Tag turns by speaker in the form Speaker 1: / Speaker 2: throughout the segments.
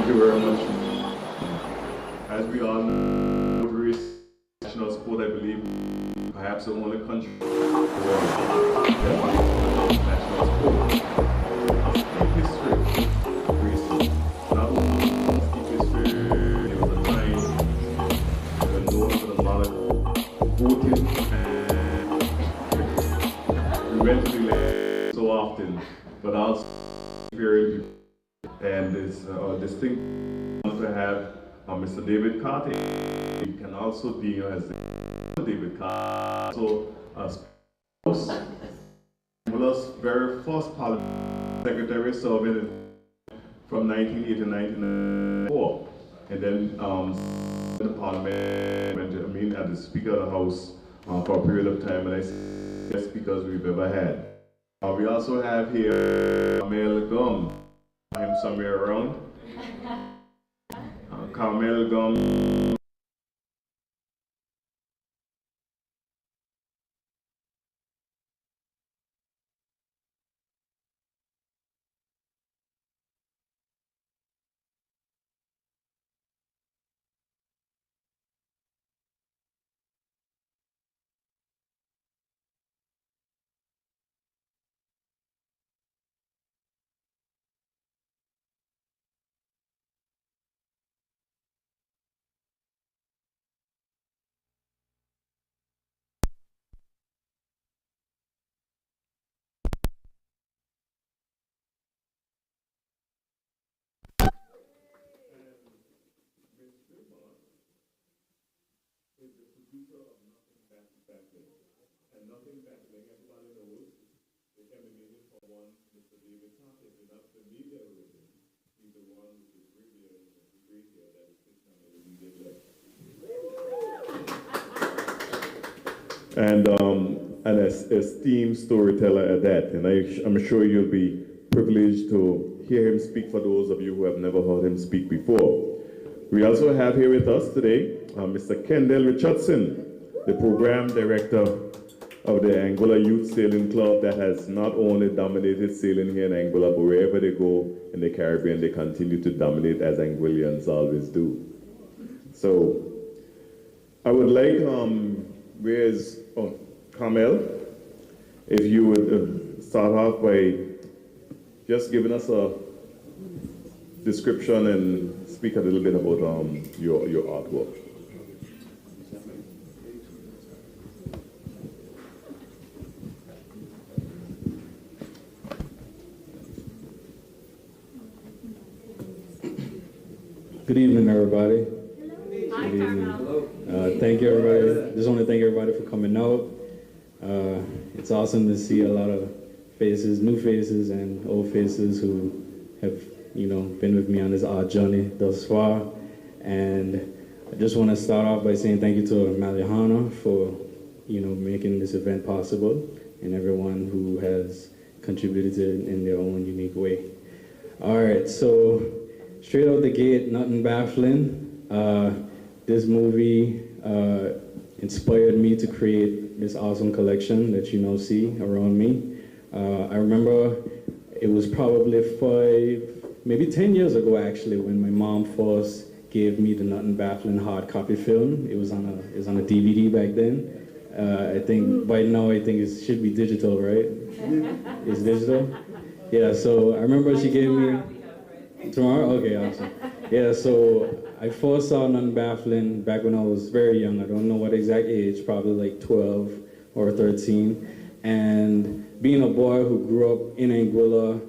Speaker 1: Thank you very much. As we all know, boat race, national sport, I believe, perhaps the only country where national sport. Deep history of racing. Not only deep history, there was a time when known for the amount of voting, and we went to the election so often, but also very, and it's distinct to have Mr. David Carter. He can also be as David Carter, also Angola's very first parliament secretary serving from 1980 to 1994, and then in the parliament, I mean, as the Speaker of the House for a period of time, and I say best speakers we've ever had. We also have here Carmel Gum, him somewhere around. Carmel Gum. And an esteemed storyteller at that. And I'm sure you'll be privileged to hear him speak for those of you who have never heard him speak before. We also have here with us today Mr. Kendall Richardson, the program director of the Anguilla Youth Sailing Club that has not only dominated sailing here in Anguilla, but wherever they go in the Caribbean, they continue to dominate as Anguillians always do. So I would like, where's Carmel, if you would start off by just giving us a description and speak a little bit about your artwork.
Speaker 2: Good evening, everybody. Hi, good evening. Thank you, everybody. Just want to thank everybody for coming out. It's awesome to see a lot of faces, new faces and old faces who have, been with me on this art journey thus far. And I just want to start off by saying thank you to Malliouhana for, making this event possible, and everyone who has contributed to it in their own unique way. All right, so straight out the gate, nothing baffling. This movie inspired me to create this awesome collection that see around me. I remember it was probably 5, maybe 10 years ago actually, when my mom first gave me the Nothing Baffling hard copy film. It was on a DVD back then. I think by now it should be digital, right? It's digital? Yeah, so I remember she gave me tomorrow? Okay, awesome. Yeah, so I first saw Nothing Baffling back when I was very young. I don't know what exact age, probably like 12 or 13. And being a boy who grew up in Anguilla,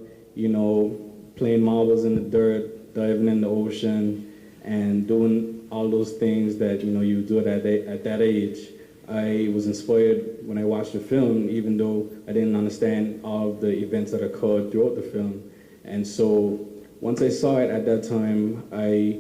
Speaker 2: playing marbles in the dirt, diving in the ocean, and doing all those things that you do at that age, I was inspired when I watched the film, even though I didn't understand all of the events that occurred throughout the film. And so once I saw it at that time, I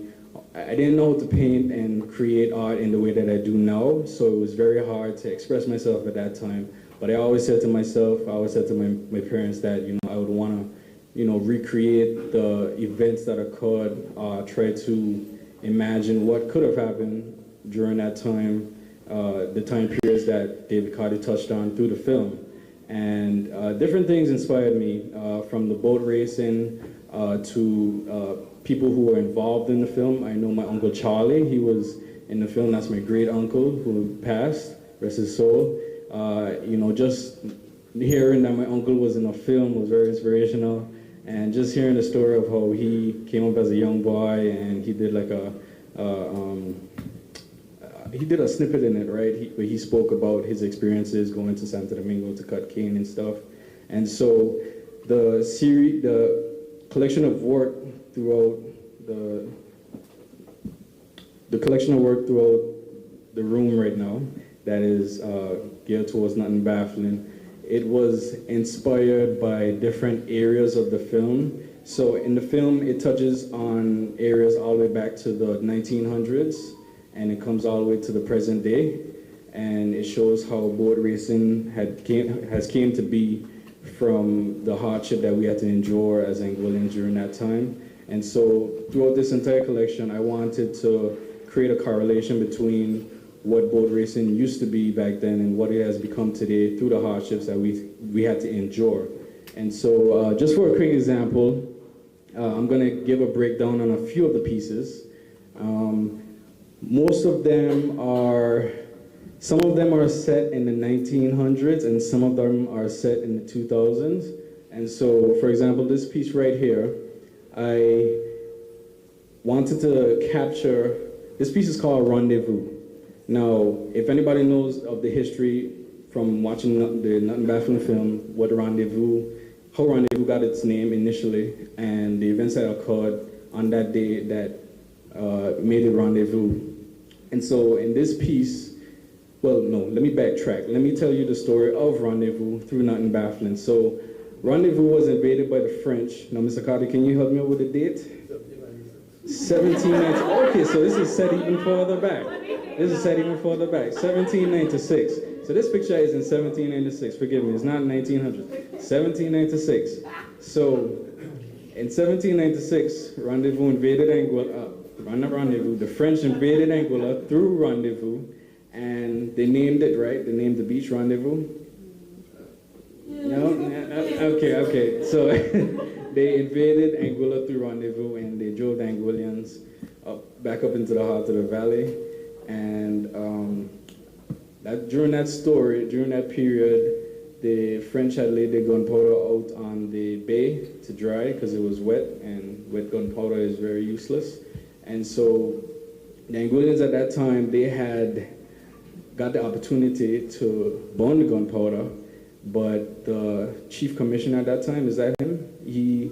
Speaker 2: didn't know how to paint and create art in the way that I do now, so it was very hard to express myself at that time. But I always said to myself, I always said to my parents that I would want to recreate the events that occurred, try to imagine what could have happened during that time, the time periods that David Carty touched on through the film. And different things inspired me, from the boat racing, to people who were involved in the film. I know my Uncle Charlie, he was in the film. That's my great uncle who passed, rest his soul. Just hearing that my uncle was in a film was very inspirational. And just hearing the story of how he came up as a young boy and he did like he did a snippet in it, right? Where he spoke about his experiences going to Santo Domingo to cut cane and stuff. And so the collection of work throughout the collection of work throughout the room right now that is geared towards Nothing Baffling. It was inspired by different areas of the film. So in the film, it touches on areas all the way back to the 1900s, and it comes all the way to the present day. And it shows how boat racing has came to be from the hardship that we had to endure as Anguillians during that time. And so throughout this entire collection, I wanted to create a correlation between what boat racing used to be back then and what it has become today through the hardships that we had to endure. And so just for a quick example, I'm gonna give a breakdown on a few of the pieces. Most of them some of them are set in the 1900s and some of them are set in the 2000s. And so, for example, this piece right here, I wanted to capture, this piece is called Rendezvous. Now, if anybody knows of the history from watching the Nothing Baffling film, how Rendezvous got its name initially, and the events that occurred on that day that made it Rendezvous. And so in this piece, well, no, let me backtrack. Let me tell you the story of Rendezvous through Nothing Baffling. So Rendezvous was invaded by the French. Now, Mr. Carter, can you help me out with the date? 1796. Okay, so this is set even further back. 1796. So this picture is in 1796. Forgive me, it's not 1900. 1796. So in 1796, Rendezvous invaded Anguilla. The French invaded Anguilla through Rendezvous, and they named it, right? They named the beach Rendezvous. No? Okay. So they invaded Anguilla through Rendezvous, and they drove the Anguillians back up into the heart of the valley. And during that period, the French had laid their gunpowder out on the bay to dry because it was wet, and wet gunpowder is very useless. And so the Anguillians at that time, they had got the opportunity to burn the gunpowder, but the chief commissioner at that time, is that him? He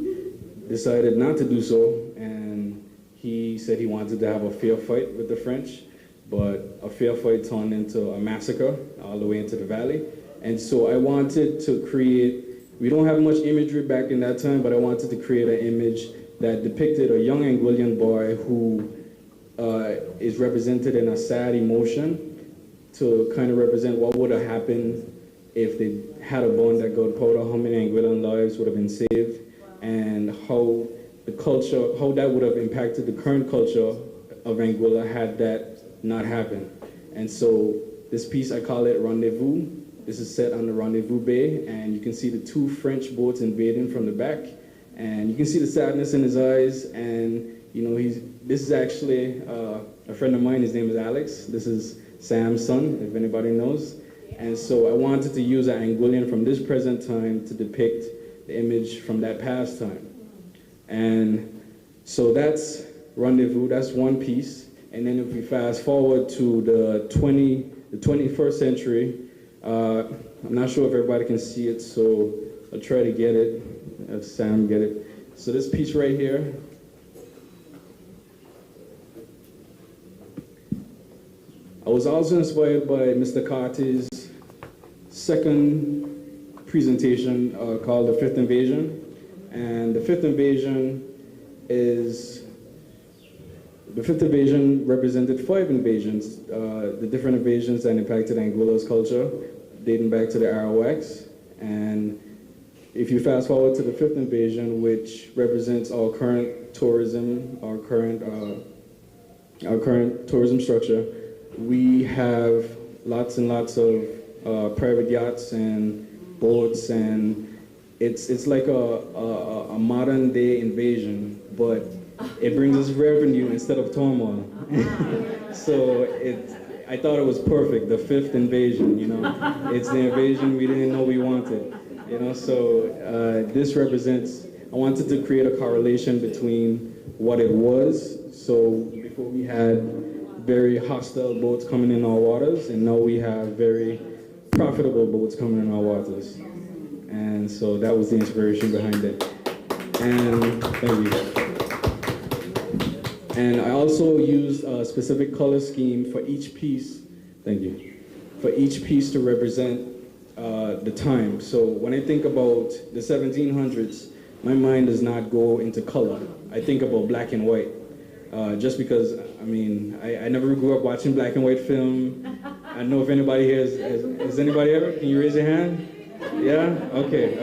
Speaker 2: decided not to do so, and he said he wanted to have a fair fight with the French, but a fair fight turned into a massacre all the way into the valley. And so I wanted to create, we don't have much imagery back in that time, but I wanted to create an image that depicted a young Anguillian boy who is represented in a sad emotion to kind of represent what would have happened if they had a burned that gunpowder, how many Anguillan lives would have been saved, and how that would have impacted the current culture of Anguilla had that not happened. And so this piece, I call it Rendezvous. This is set on the Rendezvous Bay, and you can see the two French boats invading from the back, and you can see the sadness in his eyes. And this is actually a friend of mine. His name is Alex. This is Sam's son, if anybody knows. And so I wanted to use an Anguillian from this present time to depict the image from that past time. And so that's Rendezvous, that's one piece. And then if we fast forward to the 21st century, I'm not sure if everybody can see it, so I'll try to get it, have Sam get it. So this piece right here, I was also inspired by Mr. Carty's second presentation called The Fifth Invasion. And the Fifth Invasion represented 5 invasions, the different invasions that impacted Anguilla's culture, dating back to the Arawaks. And if you fast forward to the 5th invasion, which represents our current tourism, our current tourism structure, we have lots and lots of private yachts and boats and it's like a modern day invasion, but it brings us revenue instead of turmoil. So I thought it was perfect, the fifth invasion, you know. It's the invasion we didn't know we wanted, you know. So this represents, I wanted to create a correlation between what it was. So before we had very hostile boats coming in our waters, and now we have very profitable boats coming in our waters. And so that was the inspiration behind it. And thank you. And I also used a specific color scheme for each piece, thank you, for each piece to represent the time. So when I think about the 1700s, my mind does not go into color. I think about black and white. Just because, I mean, I never grew up watching black and white film. I don't know if anybody here has anybody ever? Can you raise your hand? Yeah? Okay.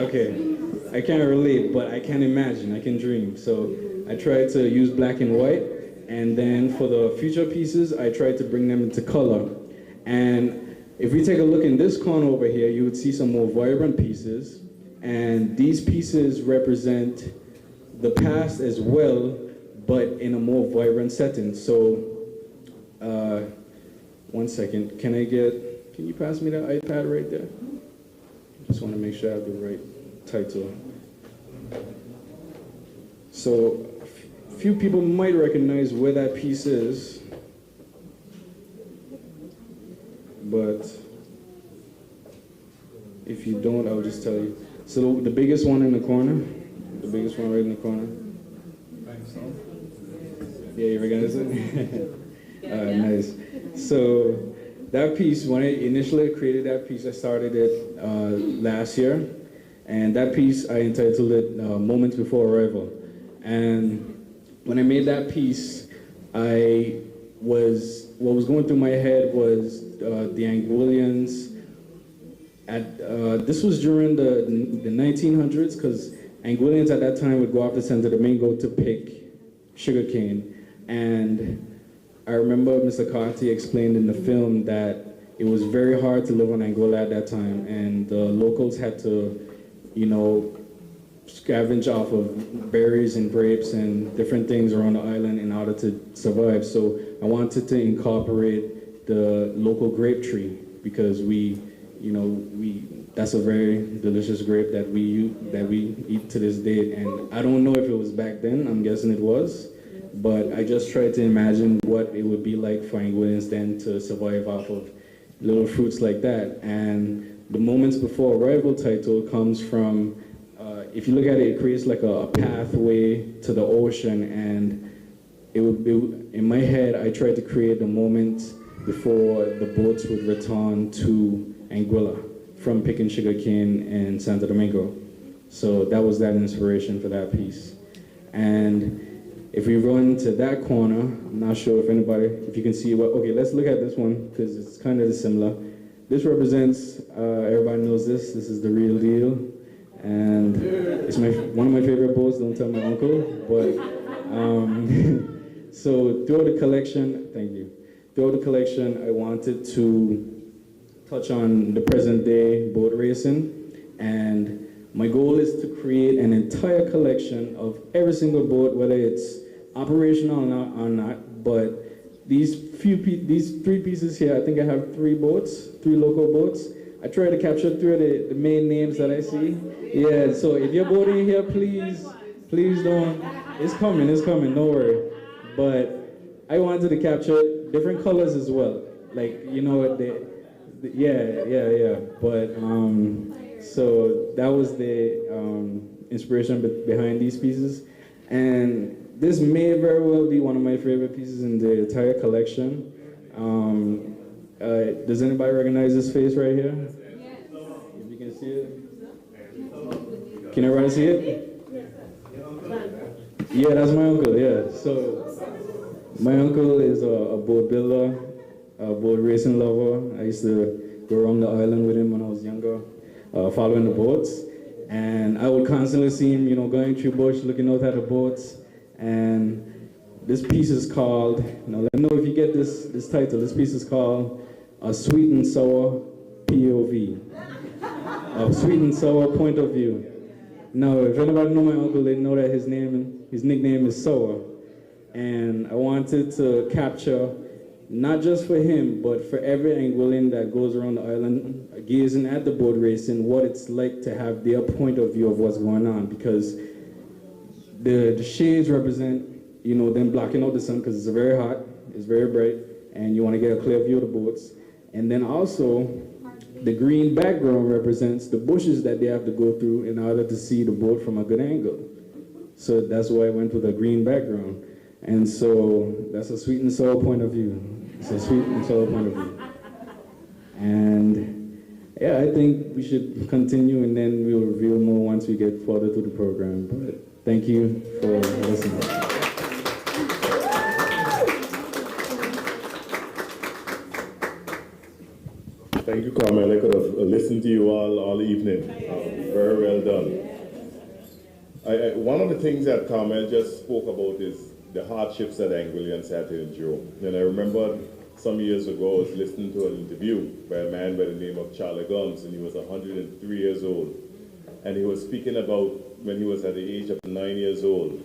Speaker 2: I can't relate, but I can imagine, I can dream. So I tried to use black and white, and then for the future pieces, I tried to bring them into color. And if we take a look in this corner over here, you would see some more vibrant pieces, and these pieces represent the past as well, but in a more vibrant setting. So, 1 second, can you pass me that iPad right there? Just want to make sure I have the right title. So, few people might recognize where that piece is, but if you don't, I'll just tell you. So the biggest one in the corner, the biggest one right in the corner. Yeah, you recognize it? Nice. So that piece, when I initially created that piece, I started it last year. And that piece, I entitled it Moments Before Arrival. And when I made that piece, what was going through my head was the Anguillians. This was during the 1900s, because Anguillians at that time would go off to Santo Domingo to pick sugarcane. And I remember Mr. Carty explained in the film that it was very hard to live on Anguilla at that time, and the locals had to, you know, scavenge off of berries and grapes and different things around the island in order to survive. So I wanted to incorporate the local grape tree, because that's a very delicious grape that we eat to this day. And I don't know if it was back then, I'm guessing it was, but I just tried to imagine what it would be like for Anguillians then to survive off of little fruits like that. And the Moments Before Arrival title comes from, if you look at it, it creates like a pathway to the ocean, and in my head, I tried to create the moment before the boats would return to Anguilla from picking sugarcane in Santo Domingo. So that was that inspiration for that piece. And if we run to that corner, I'm not sure if you can see okay, let's look at this one, because it's kind of similar. This represents, everybody knows this is the real deal. And it's one of my favorite boats, don't tell my uncle, but so throughout the collection, thank you. Throughout the collection, I wanted to touch on the present day boat racing, and my goal is to create an entire collection of every single boat, whether it's operational or not, but these three pieces here, I think I have three local boats. I try to capture three of the main names that I see. Yeah, so if you're boating here, please don't, it's coming, don't worry. But I wanted to capture different colors as well. Like, you know, yeah. But, so that was the inspiration behind these pieces. And this may very well be one of my favorite pieces in the entire collection. Does anybody recognize this face right here? Yes. If you can see it. Can everybody see it? Yeah, that's my uncle, yeah. So my uncle is a boat builder, a boat racing lover. I used to go around the island with him when I was younger, following the boats. And I would constantly see him, you know, going through bush, looking out at the boats. And this piece is called, now let me know if you get this title. This piece is called A Sweet and Sour POV. A Sweet and Sour Point of View. No, if anybody know my uncle, they know that his nickname is Soa. And I wanted to capture, not just for him, but for every Anguillan that goes around the island, gazing at the boat racing, what it's like to have their point of view of what's going on. Because the shades represent, you know, them blocking out the sun because it's very hot, it's very bright, and you want to get a clear view of the boats. And then also, the green background represents the bushes that they have to go through in order to see the boat from a good angle. So that's why I went with a green background. And so that's a sweet and sour point of view. It's a sweet and sour point of view. And yeah, I think we should continue and then we'll reveal more once we get further through the program. But thank you for listening.
Speaker 1: Thank you, Carmel. I could have listened to you all evening. Very well done. One of the things that Carmel just spoke about is the hardships that Anguillians had to endure. And I remember some years ago, I was listening to an interview by a man by the name of Charlie Guns, and he was 103 years old. And he was speaking about when he was at the age of 9 years old,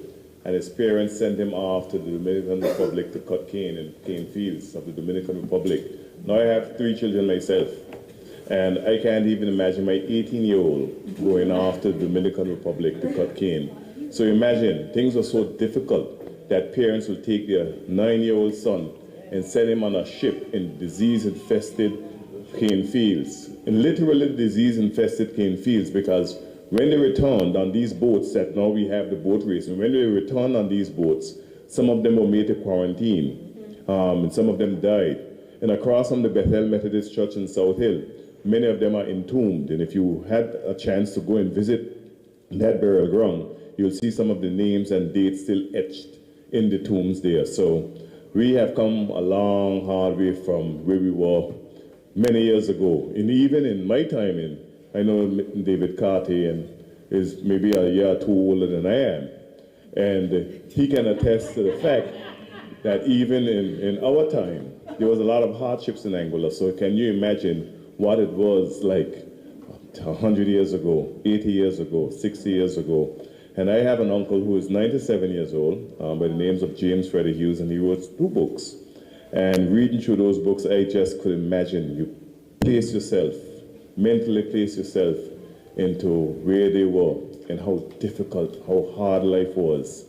Speaker 1: and his parents sent him off to the Dominican Republic to cut cane in cane fields of the Dominican Republic. Now I have 3 children myself, and I can't even imagine my 18-year-old going off to the Dominican Republic to cut cane. So imagine, things were so difficult that parents would take their 9-year-old son and send him on a ship in disease-infested cane fields. And literally disease-infested cane fields, because when they returned on these boats that now we have the boat racing, when they returned on these boats, some of them were made to quarantine, and some of them died. And across from the Bethel Methodist Church in South Hill, many of them are entombed. And if you had a chance to go and visit that burial ground, you'll see some of the names and dates still etched in the tombs there. So we have come a long, hard way from where we were many years ago. And even in my time, I know David Carty and is maybe a year or two older than I am. And he can attest to the fact that even in our time, there was a lot of hardships in Anguilla. So can you imagine what it was like 100 years ago, 80 years ago, 60 years ago? And I have an uncle who is 97 years old by the names of James Freddie Hughes, and he wrote 2 books. And reading through those books, I just could imagine you mentally place yourself into where they were and how difficult, how hard life was.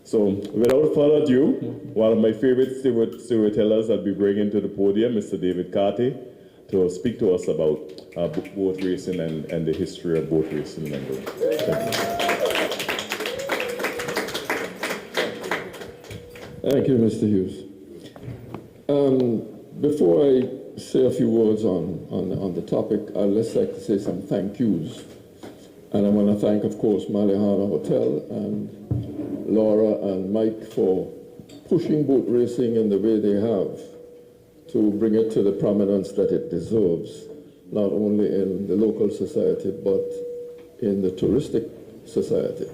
Speaker 1: So without further ado, one of my favorite storytellers I'll be bringing to the podium, Mr. David Carty, to speak to us about boat racing and the history of boat racing in Anguilla.
Speaker 3: Thank you, Mr. Hughes. Before I say a few words on the topic, I'd just like to say some thank yous. And I want to thank, of course, Malliouhana Hotel and Laura and Mike for pushing boat racing in the way they have to bring it to the prominence that it deserves, not only in the local society, but in the touristic society.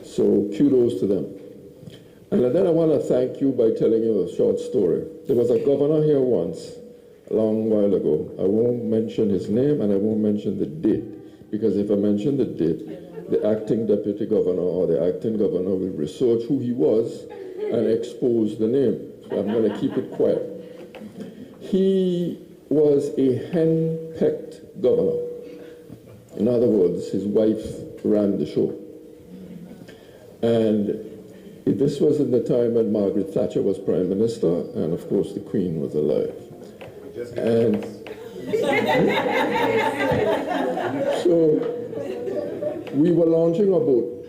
Speaker 3: So kudos to them. And then I want to thank you by telling you a short story. There was a governor here once, a long while ago. I won't mention his name and I won't mention the date, because if I mention the date, the acting deputy governor or the acting governor will research who he was and expose the name. So I'm going to keep it quiet. He was a hen-pecked governor. In other words, his wife ran the show. And this was in the time when Margaret Thatcher was Prime Minister, and of course the Queen was alive. And so we were launching a boat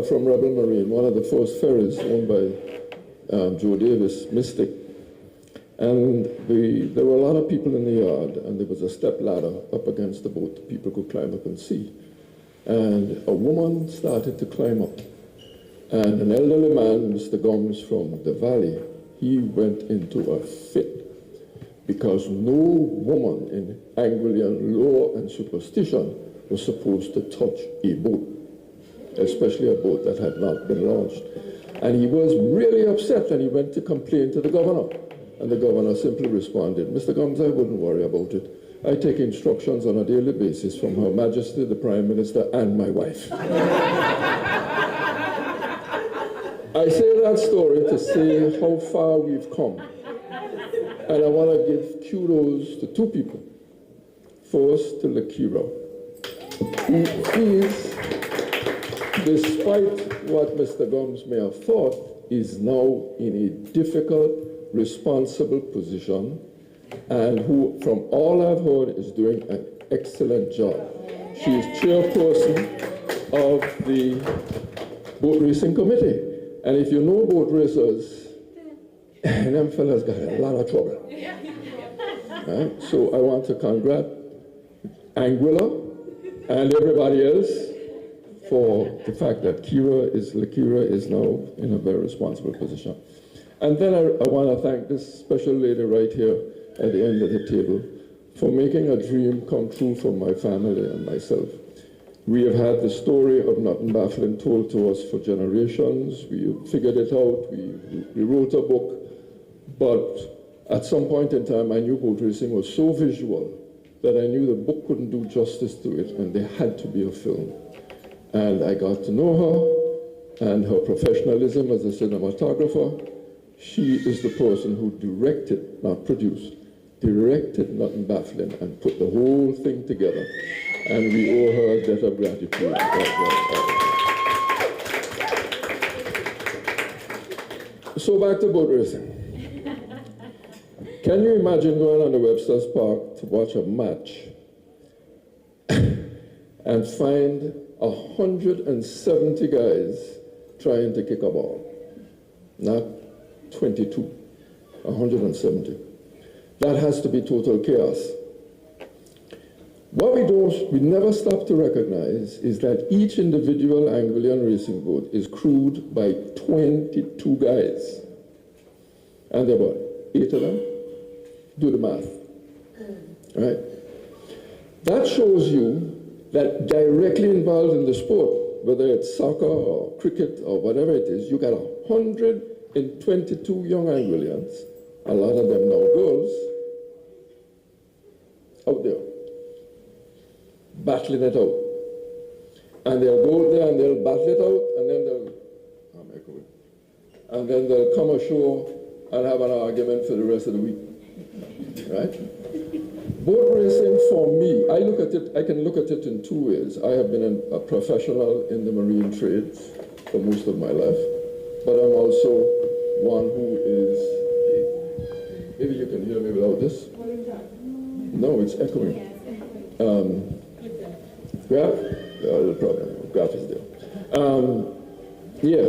Speaker 3: from Rebel Marine, one of the first ferries owned by Joe Davis, Mystic. And there were a lot of people in the yard, and there was a step ladder up against the boat. People could climb up and see. And a woman started to climb up. And an elderly man, Mr. Gomes from the valley, he went into a fit because no woman in Anguillan law and superstition was supposed to touch a boat, especially a boat that had not been launched. And he was really upset, and he went to complain to the governor. And the governor simply responded, Mr. Gomes, I wouldn't worry about it. I take instructions on a daily basis from Her Majesty, the Prime Minister, and my wife. I say that story to say how far we've come. And I want to give kudos to two people. First, to Lakira, who is, despite what Mr. Gums may have thought, is now in a difficult, responsible position, and who, from all I've heard, is doing an excellent job. She is chairperson of the boat racing committee. And if you know boat racers, them fellas got a lot of trouble. Right? So I want to congratulate Anguilla and everybody else for the fact that Lakira is now in a very responsible position. And then I want to thank this special lady right here at the end of the table for making a dream come true for my family and myself. We have had the story of Nothing Baffling told to us for generations. We figured it out. We wrote a book. But at some point in time, I knew boat racing was so visual that I knew the book couldn't do justice to it, and there had to be a film. And I got to know her and her professionalism as a cinematographer. She is the person who directed, not produced, directed Nothing Baffling and put the whole thing together. And we owe her a debt of gratitude. So back to boat racing. Can you imagine going on the Webster's Park to watch a match and find 170 guys trying to kick a ball? Not 22, 170. That has to be total chaos. What we never stop to recognize is that each individual Anguillan racing boat is crewed by 22 guys. And there are about 8 of them. Do the math. Right? That shows you that directly involved in the sport, whether it's soccer or cricket or whatever it is, you got 122 young Anguillians, a lot of them now girls, out there, battling it out. And they'll go there and they'll battle it out, and then they'll come ashore and have an argument for the rest of the week. Right? Boat racing for me, I can look at it in two ways. I have been a professional in the marine trades for most of my life, but I'm also one who is, maybe you can hear me without this. No, it's echoing. Graph? No problem. Graph is there. Yeah,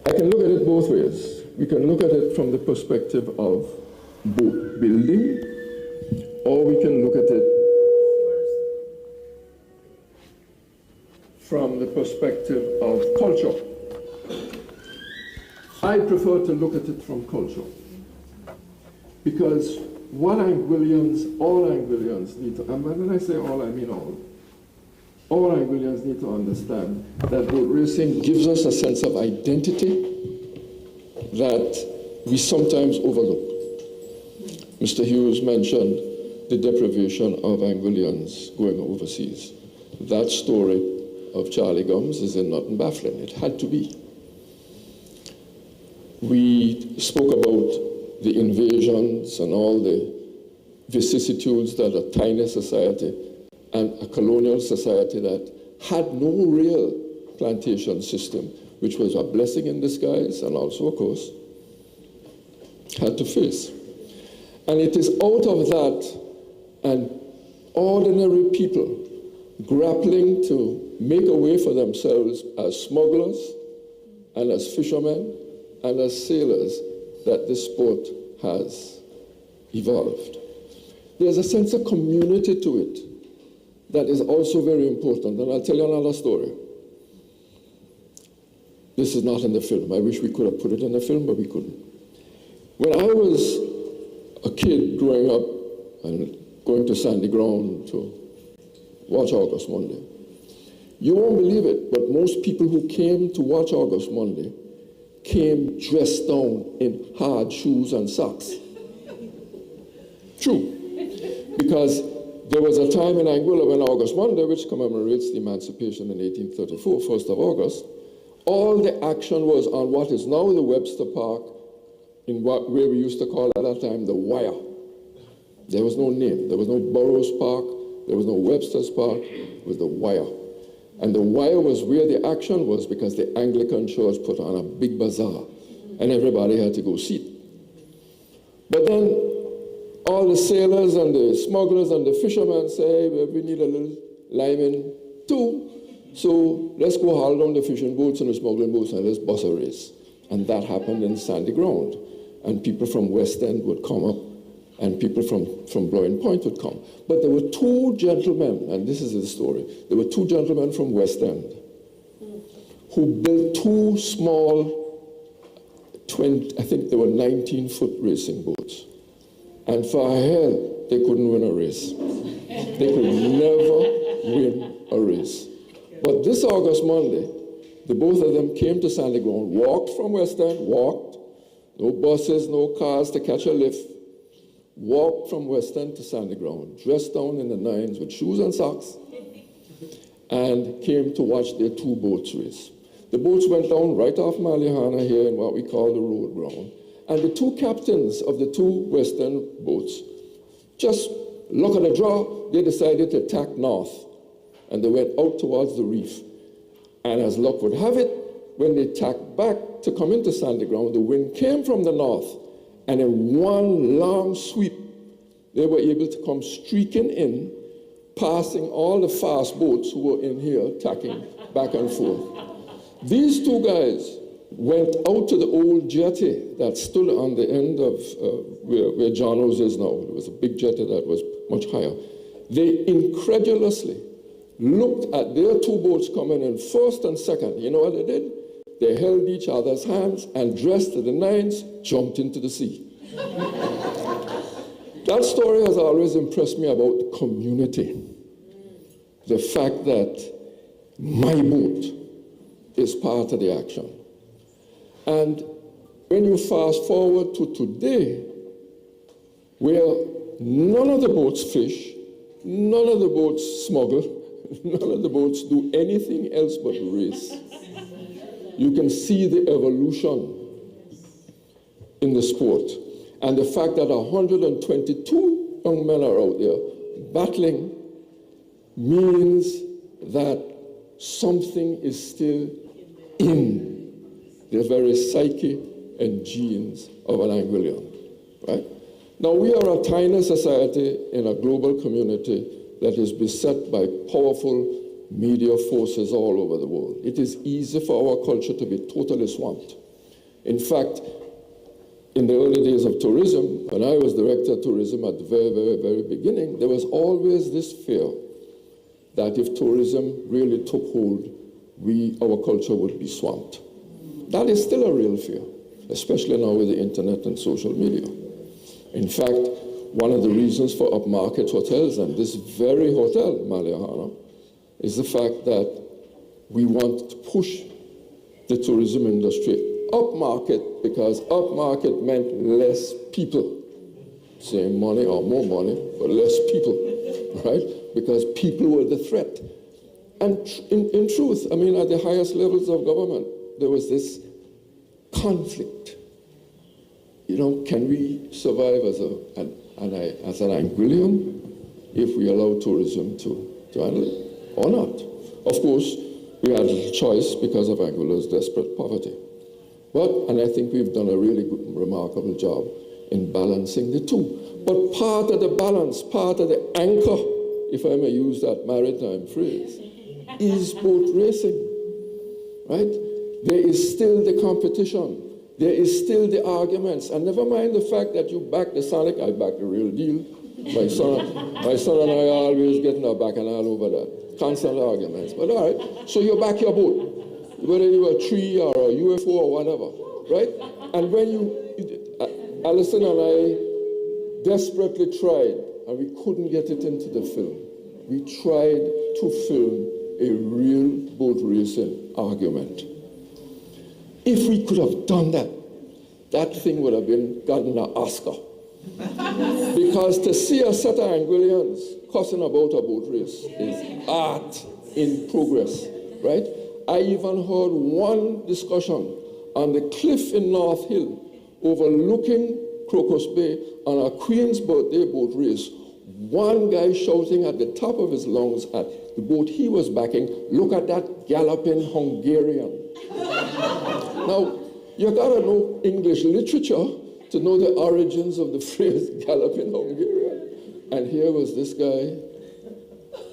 Speaker 3: I can look at it both ways. We can look at it from the perspective of boat building, or we can look at it from the perspective of culture. I prefer to look at it from culture, because what all Anguillians need to, and when I say all, I mean all Anguillians need to understand that boat racing gives us a sense of identity that we sometimes overlook. Mr. Hughes mentioned the deprivation of Anguillians going overseas. That story of Charlie Gums is in Nothing Baffling. It had to be. We spoke about the invasions and all the vicissitudes that a tiny society and a colonial society that had no real plantation system, which was a blessing in disguise and also a curse, had to face. And it is out of that and ordinary people grappling to make a way for themselves as smugglers and as fishermen and as sailors that this sport has evolved. There's a sense of community to it that is also very important. And I'll tell you another story. This is not in the film. I wish we could have put it in the film, but we couldn't. When I was a kid growing up and going to Sandy Ground to watch August Monday, you won't believe it, but most people who came to watch August Monday came dressed down in hard shoes and socks. True. because there was a time in Anguilla when August Monday, which commemorates the emancipation in 1834, 1st of August, all the action was on what is now the Webster Park, where we used to call at that time the Wire. There was no name. There was no Burroughs Park. There was no Webster's Park. It was the Wire. And the Wire was where the action was because the Anglican Church put on a big bazaar, and everybody had to go see it. But then all the sailors and the smugglers and the fishermen say, well, we need a little lineman too. So let's go haul down the fishing boats and the smuggling boats and let's bus a race. And that happened in Sandy Ground. And people from West End would come up and people from Blowing Point would come. But there were two gentlemen, and this is the story, there were two gentlemen from West End who built two small, I think they were 19-foot racing boats. And for hell, they couldn't win a race. They could never win a race. But this August Monday, the both of them came to Sandy Ground, walked from West End, walked, no buses, no cars to catch a lift, walked from West End to Sandy Ground, dressed down in the nines with shoes and socks, and came to watch their two boats race. The boats went down right off Malliouhana here in what we call the road ground, and the two captains of the two West End boats, just luck of the draw, they decided to tack north, and they went out towards the reef. And as luck would have it, when they tacked back to come into Sandy Ground, the wind came from the north, and in one long sweep, they were able to come streaking in, passing all the fast boats who were in here, tacking back and forth. These two guys went out to the old jetty that stood on the end of where John Rose is now. It was a big jetty that was much higher. They incredulously looked at their two boats coming in first and second. You know what they did? They held each other's hands and dressed to the nines, jumped into the sea. That story has always impressed me about community. The fact that my boat is part of the action. And when you fast forward to today, where none of the boats fish, none of the boats smuggle, none of the boats do anything else but race, you can see the evolution in the sport. And the fact that 122 young men are out there battling means that something is still in the very psyche and genes of an Anguillian, right? Now, we are a tiny society in a global community that is beset by powerful media forces all over the world. It is easy for our culture to be totally swamped. In fact, in the early days of tourism, when I was director of tourism at the very, very, very beginning, there was always this fear that if tourism really took hold, our culture would be swamped. That is still a real fear, especially now with the internet and social media. In fact, one of the reasons for upmarket hotels, and this very hotel, Malliouhana, is the fact that we want to push the tourism industry upmarket, because upmarket meant less people. Same money or more money, but less people, right? Because people were the threat. And in truth, I mean, at the highest levels of government, there was this conflict. You know, can we survive as an Anguillian if we allow tourism to handle it or not? Of course, we had a choice because of Anguilla's desperate poverty. And I think we've done a really good, remarkable job in balancing the two. But part of the balance, part of the anchor, if I may use that maritime phrase, is boat racing, right? There is still the competition. There is still the arguments. And never mind the fact that you back the Sonic, I back the real deal. My son and I are always getting our back and all over that. Constant arguments. But all right, so you back your boat, whether you're a tree or a UFO or whatever, right? And when Alison and I desperately tried, and we couldn't get it into the film. We tried to film a real boat racing argument. If we could have done that, that thing would have gotten an Oscar. Because to see a set of Anguillians cussing about a boat race is art in progress, right? I even heard one discussion on the cliff in North Hill overlooking Crocus Bay on a Queen's birthday boat race. One guy shouting at the top of his lungs at the boat he was backing, "Look at that galloping Hungarian." Now, you gotta know English literature to know the origins of the phrase galloping Hungarian. And here was this guy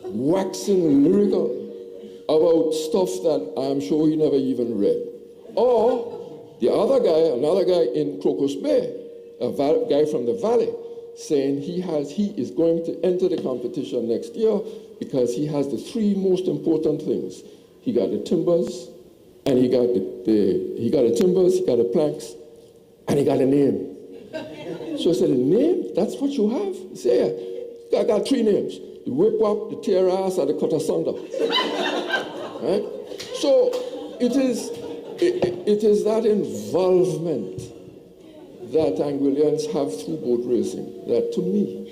Speaker 3: waxing lyrical about stuff that I'm sure he never even read. Or the other guy, another guy in Crocus Bay, a guy from the valley, saying he is going to enter the competition next year because he has the three most important things. He got the timbers, and he got the timbers, he got the planks, and he got a name. So I said, "A name? That's what you have?" He said, "Yeah, I got three names: the whip up, the tear ass, or the cut asunder." Right? So it is that involvement that Anguillians have through boat racing that, to me,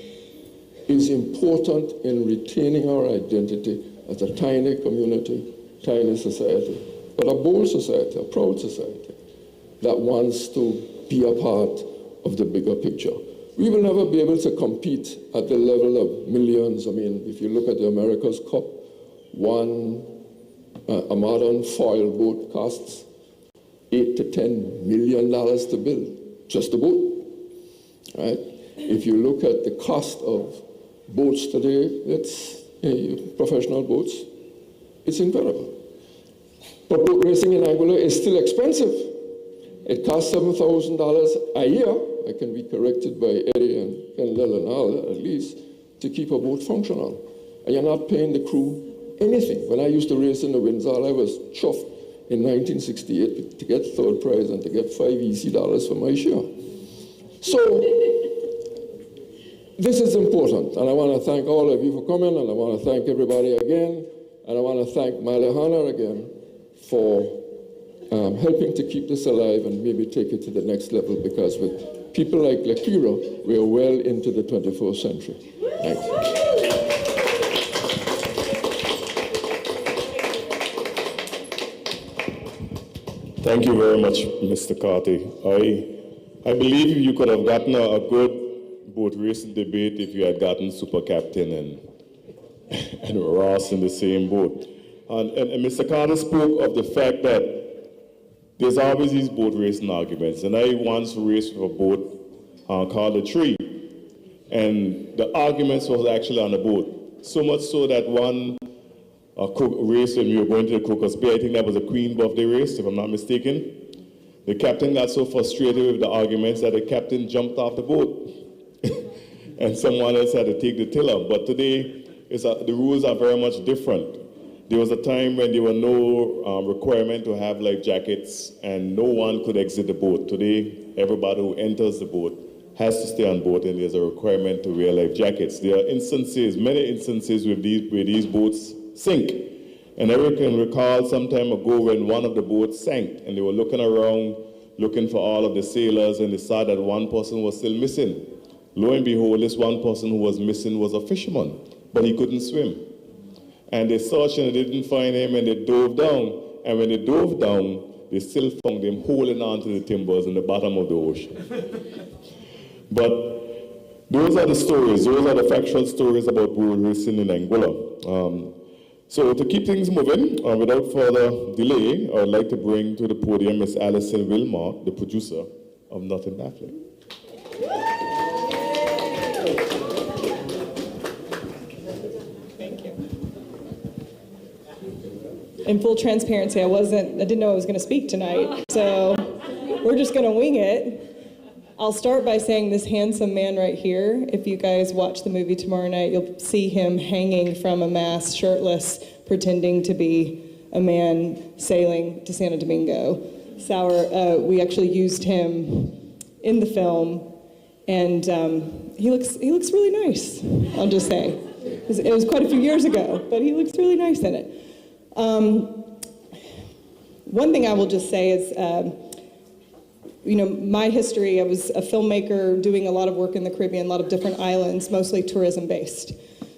Speaker 3: is important in retaining our identity as a tiny community, tiny society, but a bold society, a proud society that wants to be a part of the bigger picture. We will never be able to compete at the level of millions. I mean, if you look at the America's Cup, a modern foil boat costs $8 to $10 million to build, just a boat, right? If you look at the cost of boats today, it's professional boats, it's incredible. But boat racing in Anguilla is still expensive. It costs $7,000 a year. I can be corrected by Eddie and Leonal, at least, to keep a boat functional. And you're not paying the crew anything. When I used to race in the Windsor, I was chuffed in 1968 to get third prize and to get $5 easy for my share. So this is important, and I want to thank all of you for coming, and I want to thank everybody again, and I want to thank Malliouhana again for helping to keep this alive and maybe take it to the next level, because with people like Lakira, we are well into the 21st century. Thanks.
Speaker 1: Thank you very much, Mr. Carty. I believe you could have gotten a good boat racing debate if you had gotten Super Captain and Ross in the same boat. And Mr. Carter spoke of the fact that there's always these boat racing arguments. And I once raced with a boat called the Tree. And the arguments was actually on the boat. So much so that one race when we were going to the Crocus Bay, I think that was a Queen birthday race, if I'm not mistaken. The captain got so frustrated with the arguments that the captain jumped off the boat. And someone else had to take the tiller. But today, the rules are very much different. There was a time when there were no requirement to have life jackets and no one could exit the boat. Today, everybody who enters the boat has to stay on board, and there's a requirement to wear life jackets. There are instances, many instances where these boats sink. And I can recall some time ago when one of the boats sank and they were looking around, looking for all of the sailors, and they saw that one person was still missing. Lo and behold, this one person who was missing was a fisherman, but he couldn't swim. And they searched and they didn't find him, and they dove down. And when they dove down, they still found him holding on to the timbers in the bottom of the ocean. But those are the stories, those are the factual stories about boat racing in Anguilla. So to keep things moving, without further delay, I would like to bring to the podium Ms. Alison Wilmot, the producer of Nothing Baffling.
Speaker 4: Thank you. In full transparency, I didn't know I was going to speak tonight, so we're just going to wing it. I'll start by saying this handsome man right here, if you guys watch the movie tomorrow night, you'll see him hanging from a mast, shirtless, pretending to be a man sailing to Santo Domingo. We actually used him in the film, and he looks really nice, I'll just say. It was quite a few years ago, but he looks really nice in it. One thing I will just say is, my history, I was a filmmaker doing a lot of work in the Caribbean, a lot of different islands, mostly tourism-based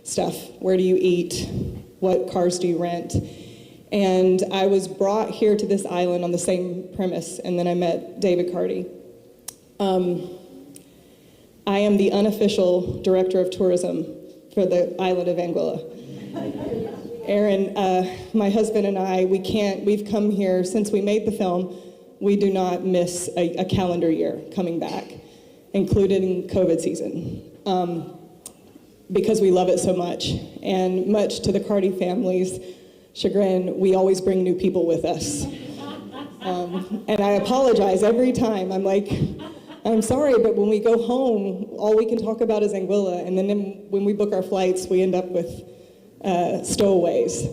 Speaker 4: stuff. Where do you eat? What cars do you rent? And I was brought here to this island on the same premise, and then I met David Carty. I am the unofficial director of tourism for the island of Anguilla. Aaron, my husband and I, we've come here since we made the film. We do not miss a calendar year coming back, including COVID season, because we love it so much. And much to the Carty family's chagrin, we always bring new people with us. And I apologize every time. I'm like, I'm sorry, but when we go home, all we can talk about is Anguilla, and then when we book our flights, we end up with stowaways.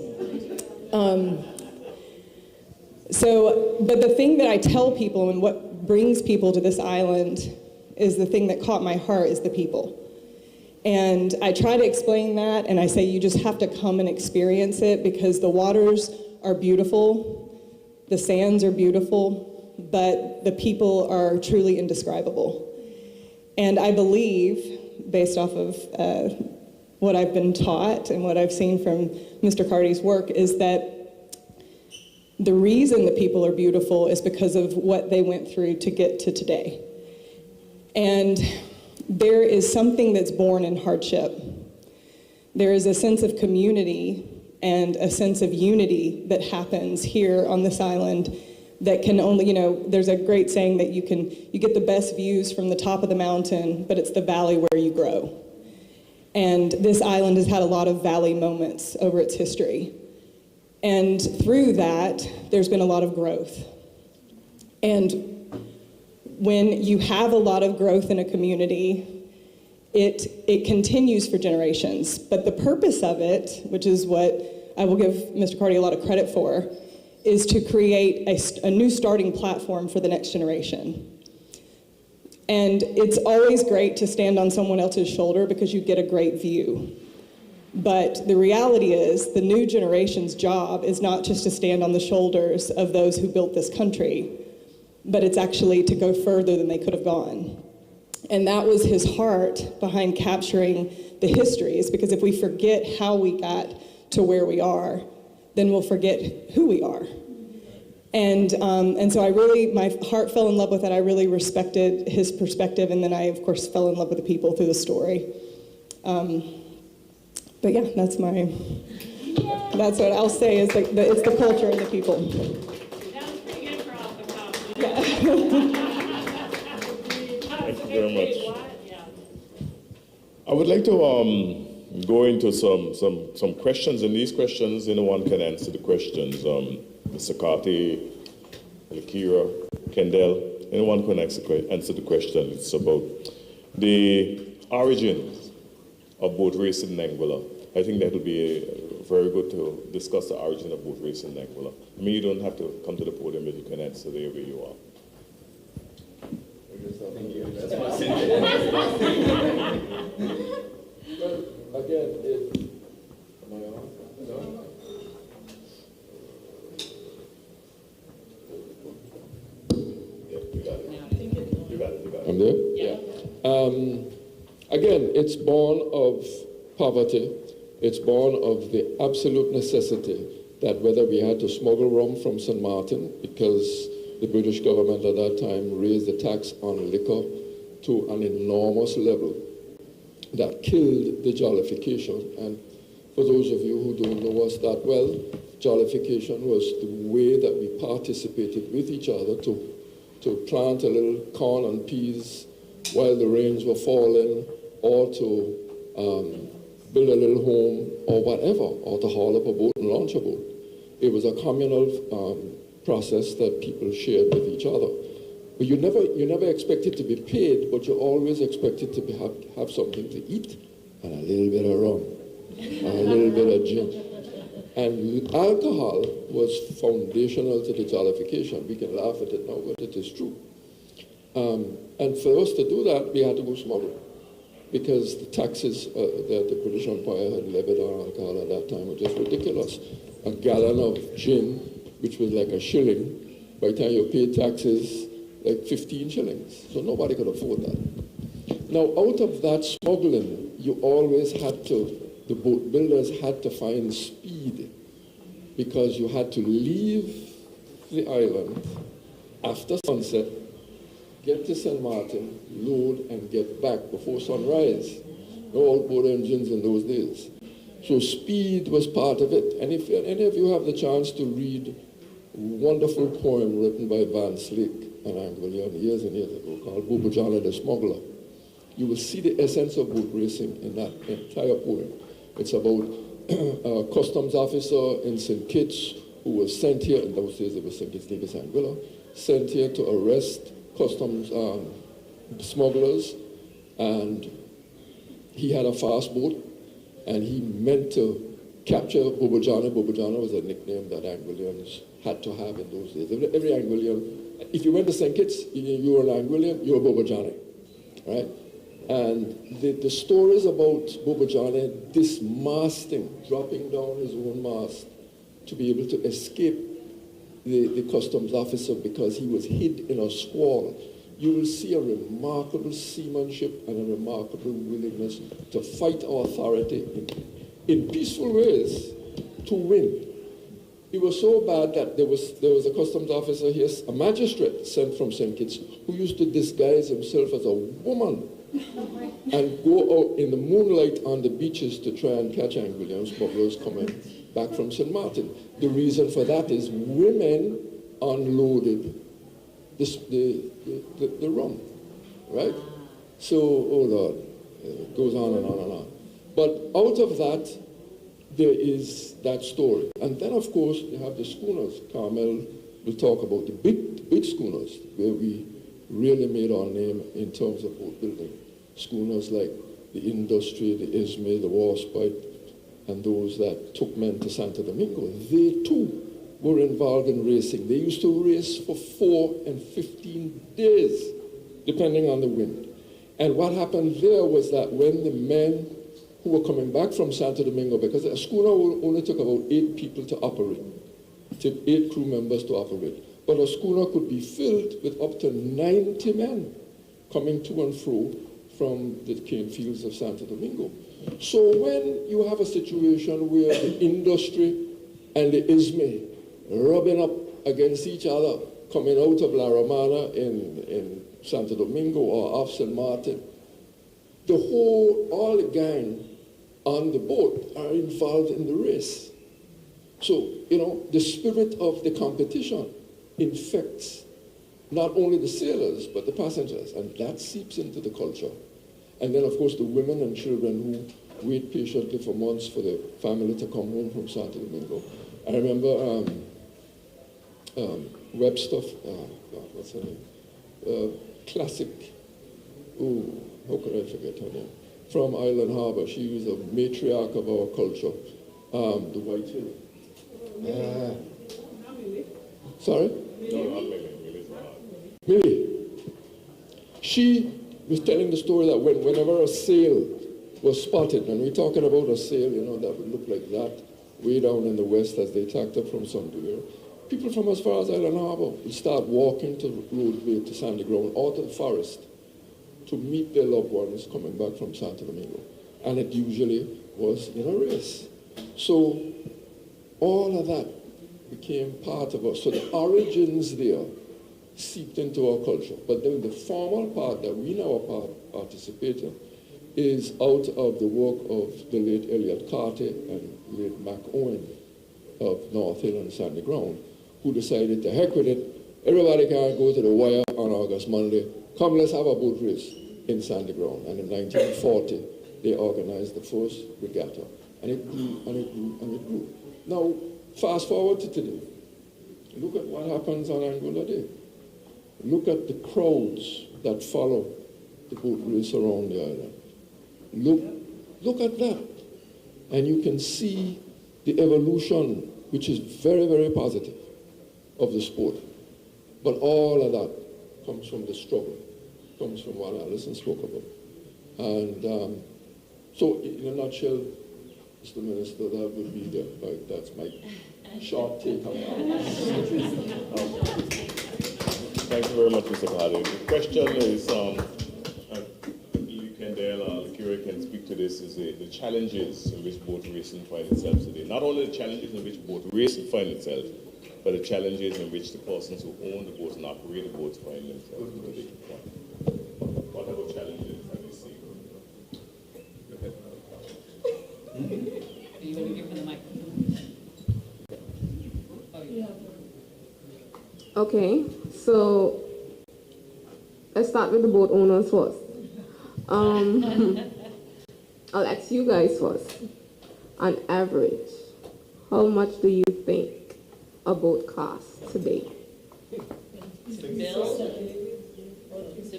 Speaker 4: But the thing that I tell people and what brings people to this island is the thing that caught my heart is the people. And I try to explain that, and I say you just have to come and experience it because the waters are beautiful, the sands are beautiful, but the people are truly indescribable. And I believe, based off of what I've been taught and what I've seen from Mr. Carty's work, is that the reason the people are beautiful is because of what they went through to get to today. And there is something that's born in hardship. There is a sense of community and a sense of unity that happens here on this island that can only, there's a great saying that you get the best views from the top of the mountain, but it's the valley where you grow. And this island has had a lot of valley moments over its history. And through that, there's been a lot of growth. And when you have a lot of growth in a community, it continues for generations. But the purpose of it, which is what I will give Mr. Carty a lot of credit for, is to create a new starting platform for the next generation. And it's always great to stand on someone else's shoulder because you get a great view. But the reality is the new generation's job is not just to stand on the shoulders of those who built this country, but it's actually to go further than they could have gone. And that was his heart behind capturing the histories, because if we forget how we got to where we are, then we'll forget who we are. And so my heart fell in love with it. I really respected his perspective, and then I, of course, fell in love with the people through the story. But yeah, that's what I'll say is it's the culture and the people.
Speaker 5: That was pretty good for off the top.
Speaker 4: Yeah.
Speaker 1: Thank you very much. I would like to go into some questions, and these questions, anyone can answer the questions. Mr. Carty, Lakira, Kendall, anyone can answer the question. It's about the origins of boat racing in Anguilla. I think that will be very good to discuss the origin of boat racing in Anguilla. I mean, you don't have to come to the podium if you can answer there where you are.
Speaker 2: Thank you. That's
Speaker 3: Well, again, am I on? No?
Speaker 1: Yeah, you got it. You got it.
Speaker 3: I'm there? Yeah. Again, it's born of poverty. It's born of the absolute necessity that whether we had to smuggle rum from St. Martin because the British government at that time raised the tax on liquor to an enormous level that killed the jollification. And for those of you who don't know us that well, jollification was the way that we participated with each other to plant a little corn and peas while the rains were falling, or to build a little home or whatever, or to haul up a boat and launch a boat. It was a communal process that people shared with each other. But you never expected to be paid, but you always expected to have something to eat and a little bit of rum, and a little bit of gin. And alcohol was foundational to the jollification. We can laugh at it now, but it is true. And for us to do that, we had to go smuggle, because the taxes that the British Empire had levied on alcohol at that time were just ridiculous. A gallon of gin, which was like a shilling, by the time you paid taxes, like 15 shillings. So nobody could afford that. Now, out of that smuggling, you always had to, the boat builders had to find speed, because you had to leave the island after sunset, get to St. Martin, load, and get back before sunrise. No outboard engines in those days. So speed was part of it. And if any of you have the chance to read a wonderful poem written by Van Slyke and Anguilla years and years ago called Bobojana the Smuggler, you will see the essence of boat racing in that entire poem. It's about a customs officer in St. Kitts who was sent here, in those days it was St. Kitts, Nevis, Anguilla, sent here to arrest customs smugglers, and he had a fast boat, and he meant to capture Bobojana. Bobojana was a nickname that Anguillians had to have in those days. Every Anguillian, if you went to St. Kitts, you were an Anguillian, you were Bobojana, right? And the stories about Bobojana dismasting, dropping down his own mast to be able to escape the customs officer because he was hid in a squall. You will see a remarkable seamanship and a remarkable willingness to fight authority in peaceful ways to win. It was so bad that there was a customs officer here, a magistrate sent from St. Kitts, who used to disguise himself as a woman and go out in the moonlight on the beaches to try and catch Anguillian smugglers coming back from St. Martin. The reason for that is women unloaded the rum, right? So, oh Lord, it goes on and on and on. But out of that, there is that story. And then, of course, you have the schooners. Carmel will talk about the big schooners, where we really made our name in terms of boat building. Schooners like the Industry, the Ismay, the Warspite, and those that took men to Santo Domingo. They too were involved in racing. They used to race for 4 and 15 days, depending on the wind. And what happened there was that when the men who were coming back from Santo Domingo, because a schooner only took about 8 people to operate, it took 8 crew members to operate. But a schooner could be filled with up to 90 men coming to and fro from the cane fields of Santo Domingo. So when you have a situation where the Industry and the Ismay rubbing up against each other, coming out of La Romana in Santo Domingo or off St. Martin, all the gang on the boat are involved in the race. So, the spirit of the competition infects not only the sailors, but the passengers, and that seeps into the culture. And then, of course, the women and children who wait patiently for months for the family to come home from Santo Domingo. I remember Webster, what's her name? Classic, how could I forget her name? From Island Harbor. She was a matriarch of our culture, the White Hill. Sorry? Millie. She was telling the story that whenever a sail was spotted, and we're talking about a sail, that would look like that, way down in the west as they tacked up from somewhere, people from as far as Island Harbor would start walking to roadway, to sandy ground, or to the forest to meet their loved ones coming back from Santo Domingo. And it usually was in a race. So all of that became part of us. So the origins there seeped into our culture. But then the formal part that we now participate in is out of the work of the late Elliot Carter and late Mac Owen of North Hill and Sandy Ground, who decided to heck with it. Everybody can go to the wire on August Monday. Come, let's have a boat race in Sandy Ground. And in 1940, they organized the first regatta. And it grew, and it grew, and it grew. Now, fast forward to today. Look at what happens on Anguilla Day. Look at the crowds that follow the boat race around the island. Look at that. And you can see the evolution, which is very, very positive, of the sport. But all of that comes from the struggle, comes from what Alison spoke about. And so, in a nutshell, Mr. Minister, that would be that's my short take on that.
Speaker 1: Thank you very much, Mr. Carter. The question is, you can Kira can speak to this, is the challenges in which boat racing finds itself today. Not only the challenges in which boat racing finds itself, but the challenges in which the persons who own the boats and operate the boats find themselves today. What about challenges have you seen?
Speaker 5: Are you going to give them the microphone? Oh, yeah.
Speaker 6: Okay, so let's start with the boat owners first. I'll ask you guys first. On average, how much do you think a boat costs today?
Speaker 5: To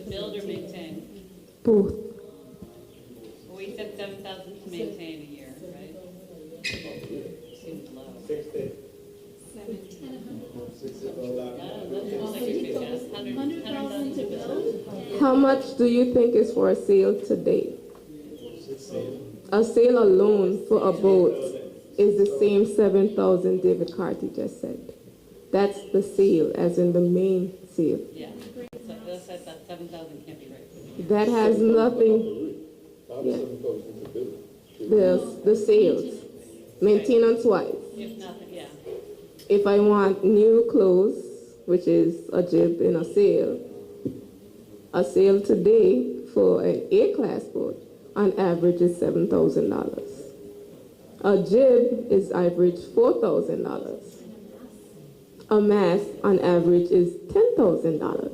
Speaker 5: build or maintain?
Speaker 6: Both.
Speaker 5: We said 7,000 to maintain a year, right? Seems low.
Speaker 7: 60. $100,000 to build.
Speaker 6: How much do you think is for a sale today? A sale alone for a boat is the same 7,000 David Carty just said. That's the sale, as in the main sale.
Speaker 5: Yeah. So those said that 7,000 can't be right.
Speaker 6: That has nothing. Yeah. The sales, maintenance-wise.
Speaker 5: If nothing, yeah.
Speaker 6: If I want new clothes, which is a jib in a sale today for an A-class boat on average is $7,000. A jib is average $4,000. A mast on average is $10,000.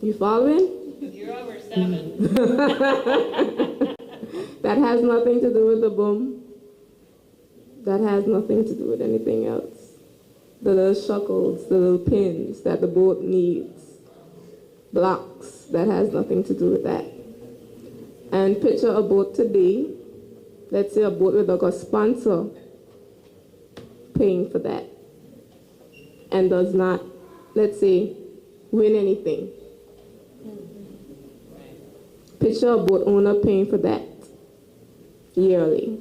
Speaker 6: You following?
Speaker 5: You're over 7.
Speaker 6: That has nothing to do with the boom. That has nothing to do with anything else. The little shuckles, the little pins that the boat needs, blocks, that has nothing to do with that. And picture a boat today, let's say a boat with like a sponsor paying for that and does not, let's say, win anything. Picture a boat owner paying for that yearly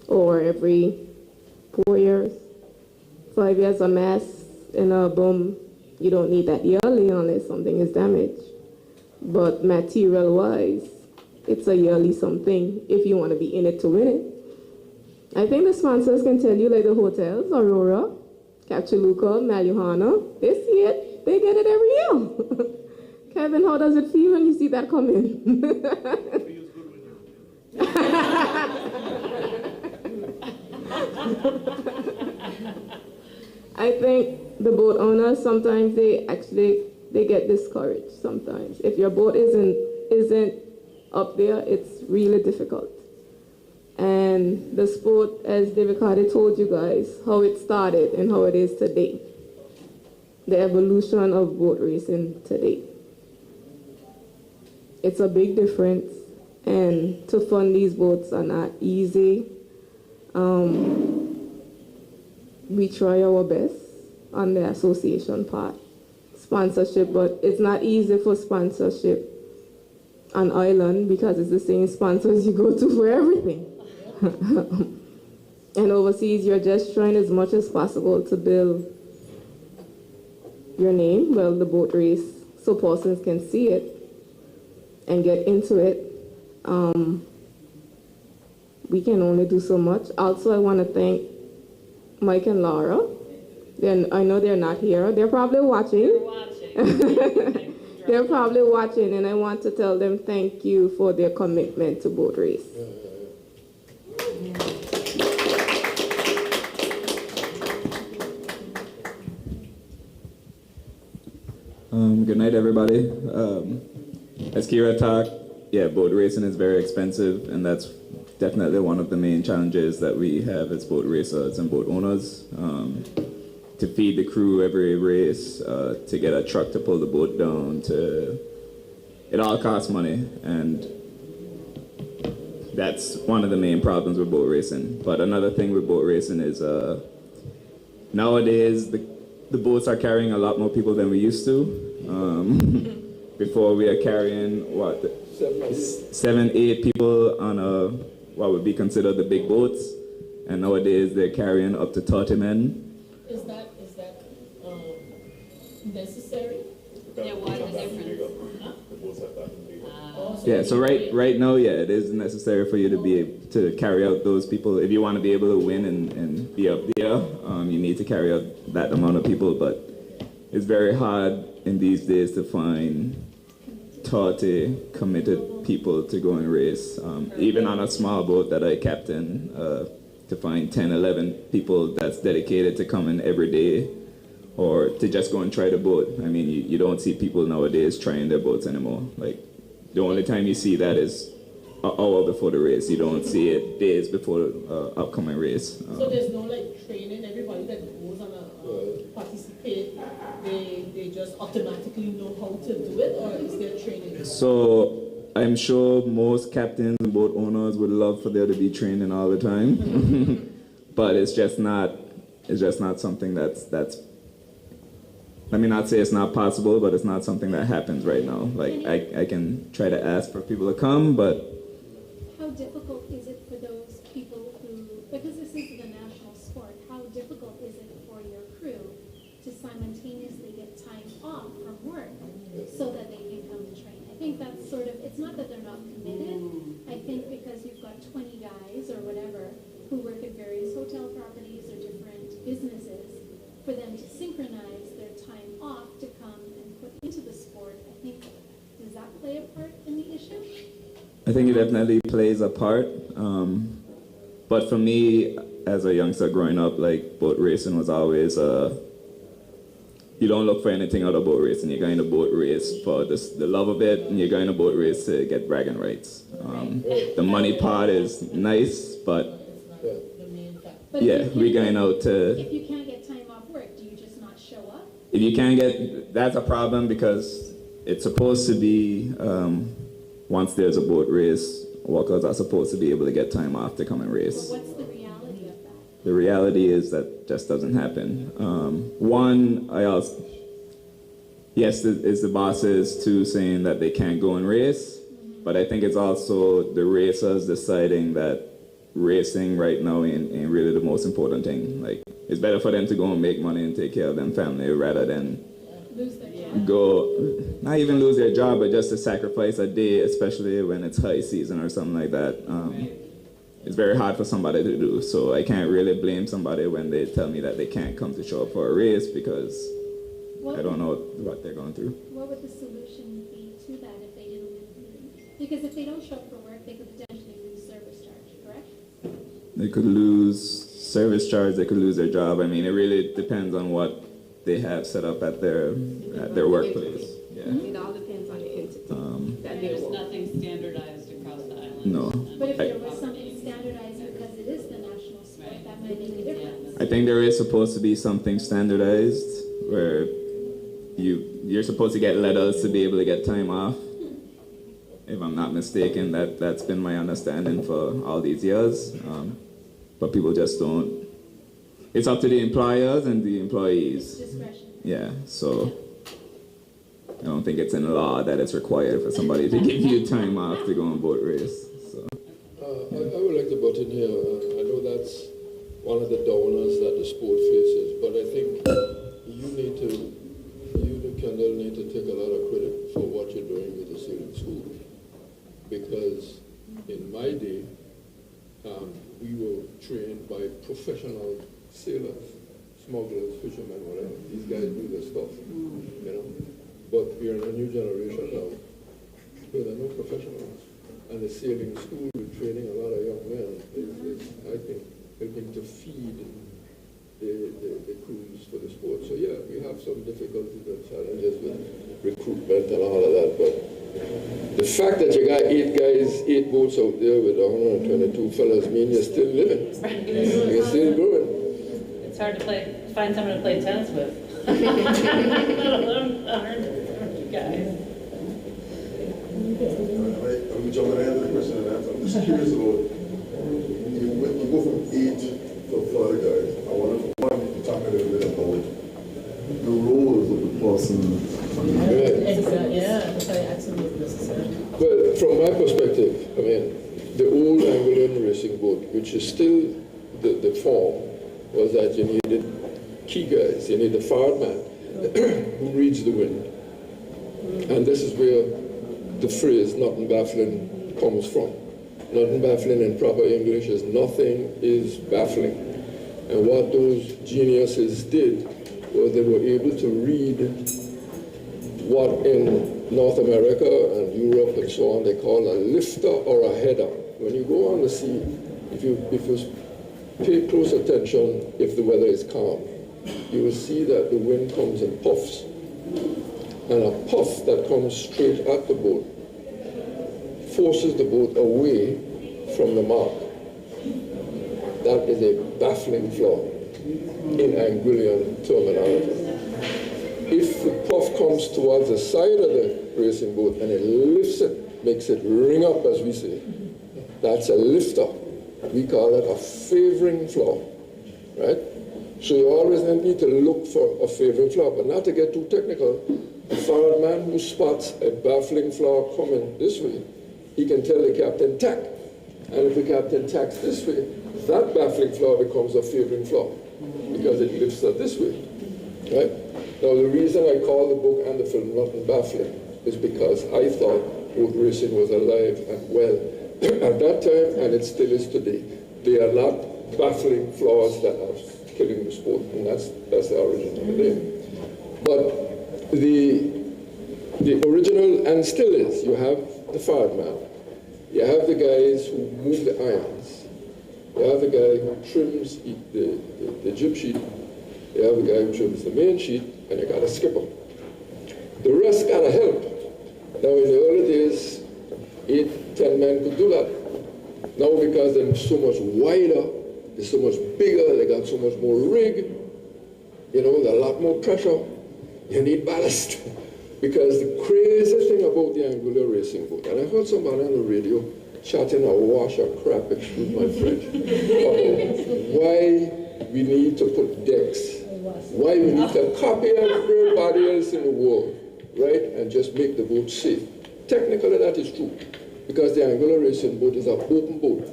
Speaker 6: or every 4 years. 5 years a mast in a boom, you don't need that yearly unless something is damaged. But material-wise, it's a yearly something if you want to be in it to win it. I think the sponsors can tell you, like the hotels, Aurora, Capchaluca, Malliouhana, they see it, they get it every year. Kevin, how does it feel when you see that come in?
Speaker 7: It feels good when you
Speaker 6: I think the boat owners, sometimes they get discouraged sometimes. If your boat isn't up there, it's really difficult. And the sport, as David Carty told you guys, how it started and how it is today. The evolution of boat racing today. It's a big difference, and to fund these boats are not easy. We try our best on the association part, sponsorship, but it's not easy for sponsorship on island because it's the same sponsors you go to for everything. And overseas, you're just trying as much as possible to build your name, well, the boat race, so persons can see it and get into it. We can only do so much. Also, I want to thank Mike and Laura. I know they're not here. They're probably watching. They're probably watching, and I want to tell them thank you for their commitment to boat race.
Speaker 8: Good night, everybody. As Kira talked, yeah, boat racing is very expensive, and that's definitely one of the main challenges that we have as boat racers and boat owners. To feed the crew every race, to get a truck to pull the boat down, it all costs money, and that's one of the main problems with boat racing. But another thing with boat racing is nowadays the boats are carrying a lot more people than we used to. Before we are carrying 7-8 people on what would be considered the big boats, and nowadays they're carrying up to 30 men.
Speaker 9: Is that
Speaker 7: necessary?
Speaker 5: Yeah, why the difference?
Speaker 8: Yeah, so right now, yeah, it is necessary for you to be able to carry out those people. If you want to be able to win and be up there, you need to carry out that amount of people. But it's very hard in these days to find 30 committed people to go and race. Even on a small boat that I captain, to find 10, 11 people that's dedicated to coming every day or to just go and try the boat. I mean, you don't see people nowadays trying their boats anymore. Like, the only time you see that is an hour before the race. You don't see it days before the upcoming race.
Speaker 7: So there's no like training, everybody that goes on a participate, they just automatically know how to do it, or is there training?
Speaker 8: So I'm sure most captains and boat owners would love for there to be training all the time, but it's just not something that's. Let me not say it's not possible, but it's not something that happens right now. Like, I can try to ask for people to come, but...
Speaker 9: How difficult is it for those people who, because this is the national sport, how difficult is it for your crew to simultaneously get time off from work so that they can come and train? I think that's sort of, it's not that they're not committed. I think because you've got 20 guys or whatever who work at various hotel properties or different businesses, for them to synchronize their time off to come and put into the sport, I think, does that play a part in the issue?
Speaker 8: I think it definitely plays a part. But for me, as a youngster growing up, like, boat racing was always, you don't look for anything out of boat racing. You're going to boat race for the love of it, and you're going to boat race to get bragging rights. The money part is nice, but yeah, we're going out to...
Speaker 9: If you can't get time off work, do you just not show up?
Speaker 8: If you can't get... That's a problem because it's supposed to be, once there's a boat race, workers are supposed to be able to get time off to come and race.
Speaker 9: But what's the reality of that?
Speaker 8: The reality is that just doesn't happen. Yes, it's the bosses too saying that they can't go and race, but I think it's also the racers deciding that racing right now ain't really the most important thing. Like, it's better for them to go and make money and take care of them family rather than
Speaker 9: Lose their job.
Speaker 8: not even lose their job, but just to sacrifice a day, especially when it's high season or something like that. It's very hard for somebody to do. So I can't really blame somebody when they tell me that they can't come to show up for a race because I don't know what they're going through.
Speaker 9: What would the solution be to that if they didn't? Because if they don't show up for work, they could potentially lose service charge, correct?
Speaker 8: They could lose service charge, they could lose their job. I mean, it really depends on what they have set up at their workplace. Yeah.
Speaker 6: It all depends on the entity.
Speaker 5: There's nothing standardized across the island.
Speaker 8: No.
Speaker 9: But if there was something standardized because it is the national sport, that might make a difference.
Speaker 8: I think there is supposed to be something standardized where you're supposed to get letters to be able to get time off. If I'm not mistaken, that's been my understanding for all these years. But people just don't. It's up to the employers and the employees.
Speaker 9: It's discretion.
Speaker 8: Yeah, so I don't think it's in law that it's required for somebody to give you time off to go on boat race. So.
Speaker 3: I would like to butt in here. I know that's one of the downers that the sport faces, but I think you, the Kendall, need to take a lot of credit for what you're doing with the sailing school. Because in my day, we were trained by professional sailors, smugglers, fishermen, whatever. These guys do their stuff, you know. But we're in a new generation now where there are no professionals. And the sailing school is training a lot of young men is I think, helping to feed the crews for the sport. So yeah, we have some difficulties and challenges with recruitment and all of that, but the fact that you got 8 boats out there with 122 fellas mean you're still living. You're still growing.
Speaker 5: It's hard to find someone to play tennis with. Guys.
Speaker 10: I'm jumping ahead of the question and answer. I'm just curious about, you go from 8 to Florida guys. I want to talk a little bit about the roles of the person.
Speaker 7: Exactly, yeah, that's absolutely necessary.
Speaker 3: Well, from my perspective, I mean, the old Anguillian racing boat, which is still the form, was that you needed key guys, you need the forward man, who reads the wind. And this is where the phrase nothing baffling comes from. Nothing baffling in proper English is nothing is baffling. And what those geniuses did was they were able to read what in North America and Europe and so on they call a lifter or a header. When you go on the sea, if you pay close attention if the weather is calm, you will see that the wind comes in puffs. And a puff that comes straight at the boat forces the boat away from the mark. That is a baffling flaw in Anguillian terminology. If the puff comes towards the side of the racing boat and it lifts it, makes it ring up, as we say, that's a lifter. We call it a favoring flaw, right? So you always need to look for a favoring flaw, but not to get too technical. A forward man who spots a baffling flaw coming this way, he can tell the captain tack. And if the captain tacks this way, that baffling flaw becomes a favoring flaw because it lifts her this way, right? Now the reason I call the book and the film Nothing Baffling is because I thought boat racing was alive and well at that time, and it still is today. They are not baffling flaws that are killing the sport, and that's the origin of the name. But the original, and still is, you have the forward man, you have the guys who move the irons, you have the guy who trims the jib sheet, you have the guy who trims the main sheet, and you got a skipper. The rest gotta help. Now in the early days, 8, 10 men could do that. Now because they're so much wider, they're so much bigger, they got so much more rig, you know, there's a lot more pressure, you need ballast. Because the crazy thing about the Anguilla racing boat, and I heard somebody on the radio chatting a wash of crap, excuse my French, about why we need to put decks, why we need to copy everybody else in the world, right, and just make the boat safe. Technically that is true, because the Anguilla racing boat is an open boat,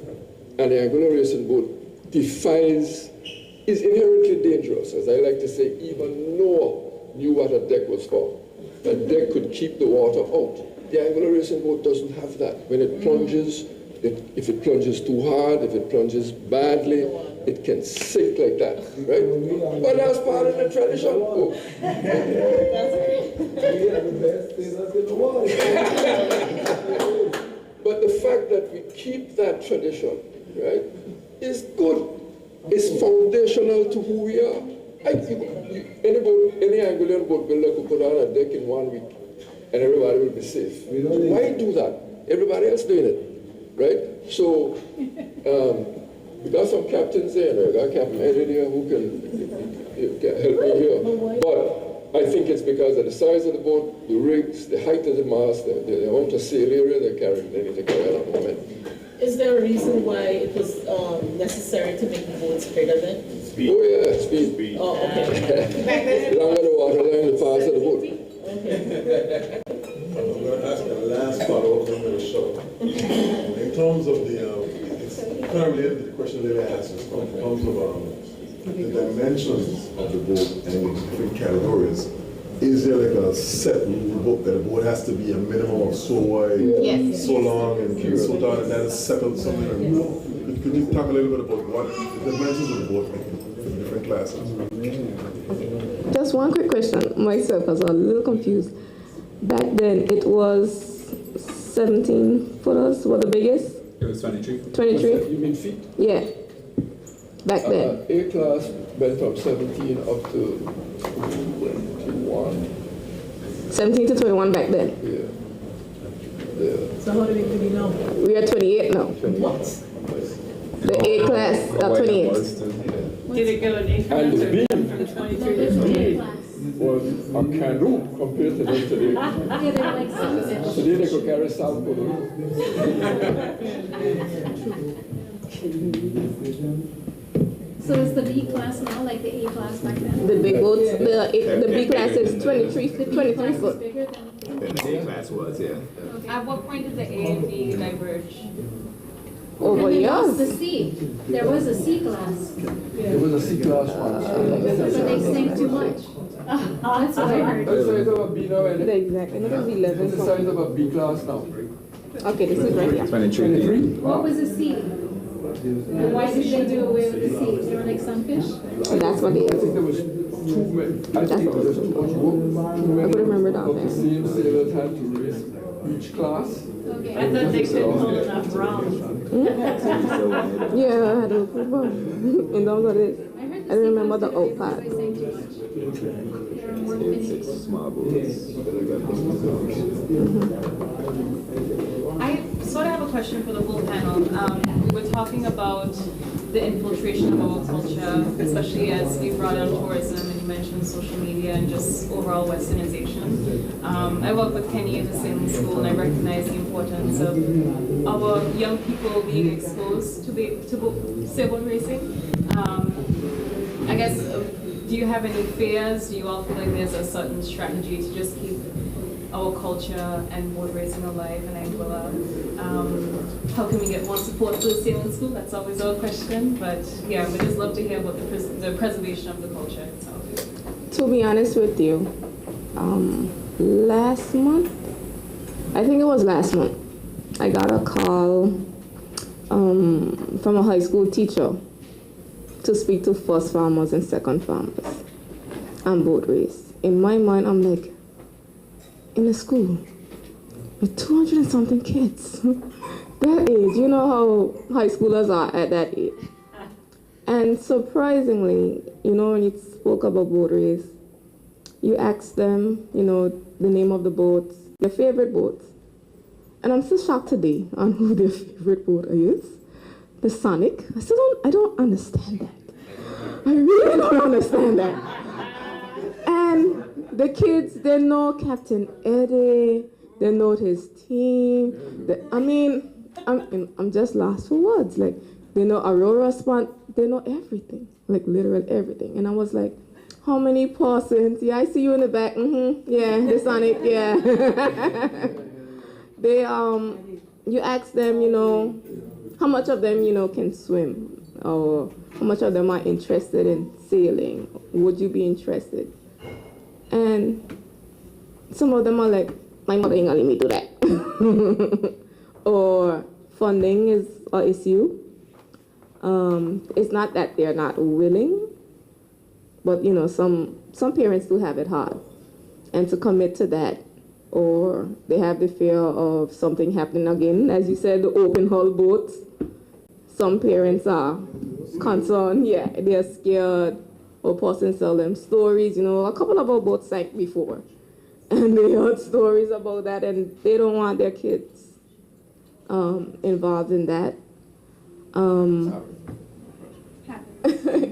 Speaker 3: and the Anguilla racing boat is inherently dangerous. As I like to say, even Noah knew what a deck was for. A deck could keep the water out. The Anguilla racing boat doesn't have that. When it plunges, if it plunges too hard, if it plunges badly, it can sink like that, right? But that's part of the tradition. Oh. But the fact that we keep that tradition, right, is good. It's foundational to who we are. Any Anguillian boat builder could put on a deck in 1 week and everybody will be safe. Why do that? Everybody else doing it, right? So we got some captains there. We got Captain Eddie here who can help me here. But I think it's because of the size of the boat, the rigs, the height of the mast, the amount of sail area they need to carry a lot more men.
Speaker 7: Is there a reason why it was necessary to make the boats bigger then?
Speaker 1: Speed.
Speaker 3: Oh yeah, speed.
Speaker 7: Oh, okay.
Speaker 3: The longer the water line, the faster the boat.
Speaker 7: Okay.
Speaker 10: I'm going to ask the last part of the show. In terms of it's kind of related to the question Lily asked, in terms of the dimensions of the boat and the different categories, is there like a set rule book that a boat has to be a minimum of so wide, so long, and so tall, and then settled somewhere? Could you talk a little bit about what the dimensions of the boat for the different classes?
Speaker 6: Just one quick question. Myself, I was a little confused. Back then, it was 17 footers were the biggest?
Speaker 8: It was 23.
Speaker 6: 23?
Speaker 3: You mean feet?
Speaker 6: Yeah. Back then.
Speaker 3: A class went from 17 up to 21.
Speaker 6: 17 to 21 back then.
Speaker 3: Yeah.
Speaker 7: So how do we know?
Speaker 6: We are 28 now.
Speaker 7: What?
Speaker 6: The A class are 28.
Speaker 5: Did it go in increments or from 23 to 28?
Speaker 3: Was a canoe compared to them today.
Speaker 9: Yeah, they're like some.
Speaker 3: Today they could carry salt for the roof.
Speaker 9: So is the B class now like the A class back then?
Speaker 6: The big boats, the B class is 23 foot.
Speaker 9: Bigger than
Speaker 8: The A class was, yeah.
Speaker 9: okay.
Speaker 5: At what point did the A and B diverge?
Speaker 6: Over
Speaker 9: And then there was
Speaker 6: years.
Speaker 9: the C. There was a C class,
Speaker 3: There was a C class once.
Speaker 9: but they sank too much. That's what I heard.
Speaker 3: The size of a B now, isn't it?
Speaker 6: Exactly. Look at B11.
Speaker 3: It's the size of a B class now.
Speaker 6: Okay, this is right here.
Speaker 8: 23.
Speaker 9: What was the C? Why did they do away with the C? They were like sunfish?
Speaker 6: So that's what it
Speaker 3: I think
Speaker 6: is.
Speaker 3: there was too many. I
Speaker 6: That's
Speaker 3: think
Speaker 6: what
Speaker 3: there was too much work. Too many
Speaker 6: I could remember down
Speaker 3: of the
Speaker 6: there.
Speaker 3: same sailors had to race each class.
Speaker 9: Okay.
Speaker 5: I thought they couldn't hold enough rounds.
Speaker 6: Yeah, I had a football. In terms of this,
Speaker 9: I heard
Speaker 6: I remember the
Speaker 9: C
Speaker 6: old
Speaker 9: was
Speaker 6: part.
Speaker 9: by saying too much. There were more
Speaker 8: It's
Speaker 9: finishes.
Speaker 8: small boats.
Speaker 5: I sort of have a question for the whole panel. We were talking about the infiltration of our culture, especially as you brought on tourism and you mentioned social media and just overall westernization. I work with Kenny in the sailing school and I recognize the importance of our young people being exposed to sailboat racing. I guess, do you have any fears? Do you all feel like there's a certain strategy to just keep our culture and boat racing alive in Anguilla? How can we get more support for the sailing school? That's always our question. But yeah, we'd just love to hear about the preservation of the culture itself.
Speaker 6: To be honest with you, last month, I think it was last month, I got a call from a high school teacher to speak to first farmers and second farmers and boat race. In my mind, I'm like, in a school with 200 and something kids. That age, you know how high schoolers are at that age. And surprisingly, you know, when you spoke about boat race, you asked them, you know, the name of the boats, their favorite boats. And I'm still shocked today on who their favorite boat is. The Sonic. I don't understand that. I really don't understand that. And the kids, they know Captain Eddie, they know his team. I'm just lost for words. Like, they know Aurora Spont, they know everything, like literally everything. And I was like, how many persons? Yeah, I see you in the back. Yeah, the Sonic, yeah. They, you ask them, you know, how much of them, you know, can swim? Or how much of them are interested in sailing? Would you be interested? And some of them are like, my mother ain't gonna let me do that. Or funding is an issue. It's not that they're not willing, but you know, some parents do have it hard. And to commit to that, or they have the fear of something happening again. As you said, the open hull boats. Some parents are concerned, yeah, they're scared. Or person tell them stories, you know, a couple of our boats sank before. And they heard stories about that and they don't want their kids involved in that.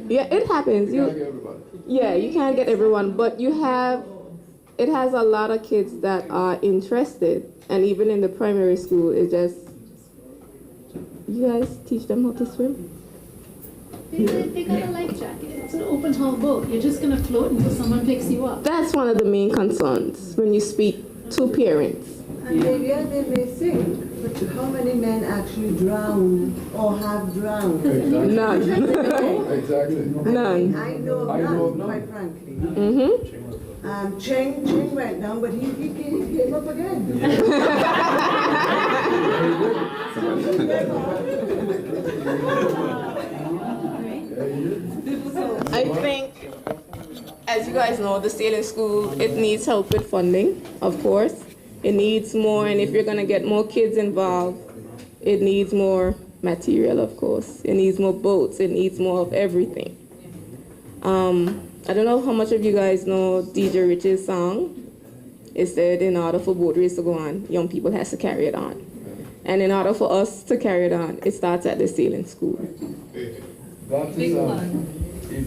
Speaker 6: Yeah, it happens. You can't get everyone, but it has a lot of kids that are interested, and even in the primary school, it just, you guys teach them how to swim?
Speaker 9: They got a life jacket. It's an open hull boat. You're just gonna float until someone picks you up.
Speaker 6: That's one of the main concerns when you speak to parents.
Speaker 11: And they may sing, but how many men actually drown or have drowned?
Speaker 6: None.
Speaker 3: Exactly.
Speaker 6: None.
Speaker 11: I know of none, quite frankly. Cheng went down, but he came up again.
Speaker 6: I think, as you guys know, the sailing school, it needs help with funding, of course. It needs more, and if you're gonna get more kids involved, it needs more material, of course. It needs more boats, it needs more of everything. I don't know how much of you guys know DJ Rich's song. It said, in order for boat race to go on, young people has to carry it on. And in order for us to carry it on, it starts at the sailing school.
Speaker 12: That is in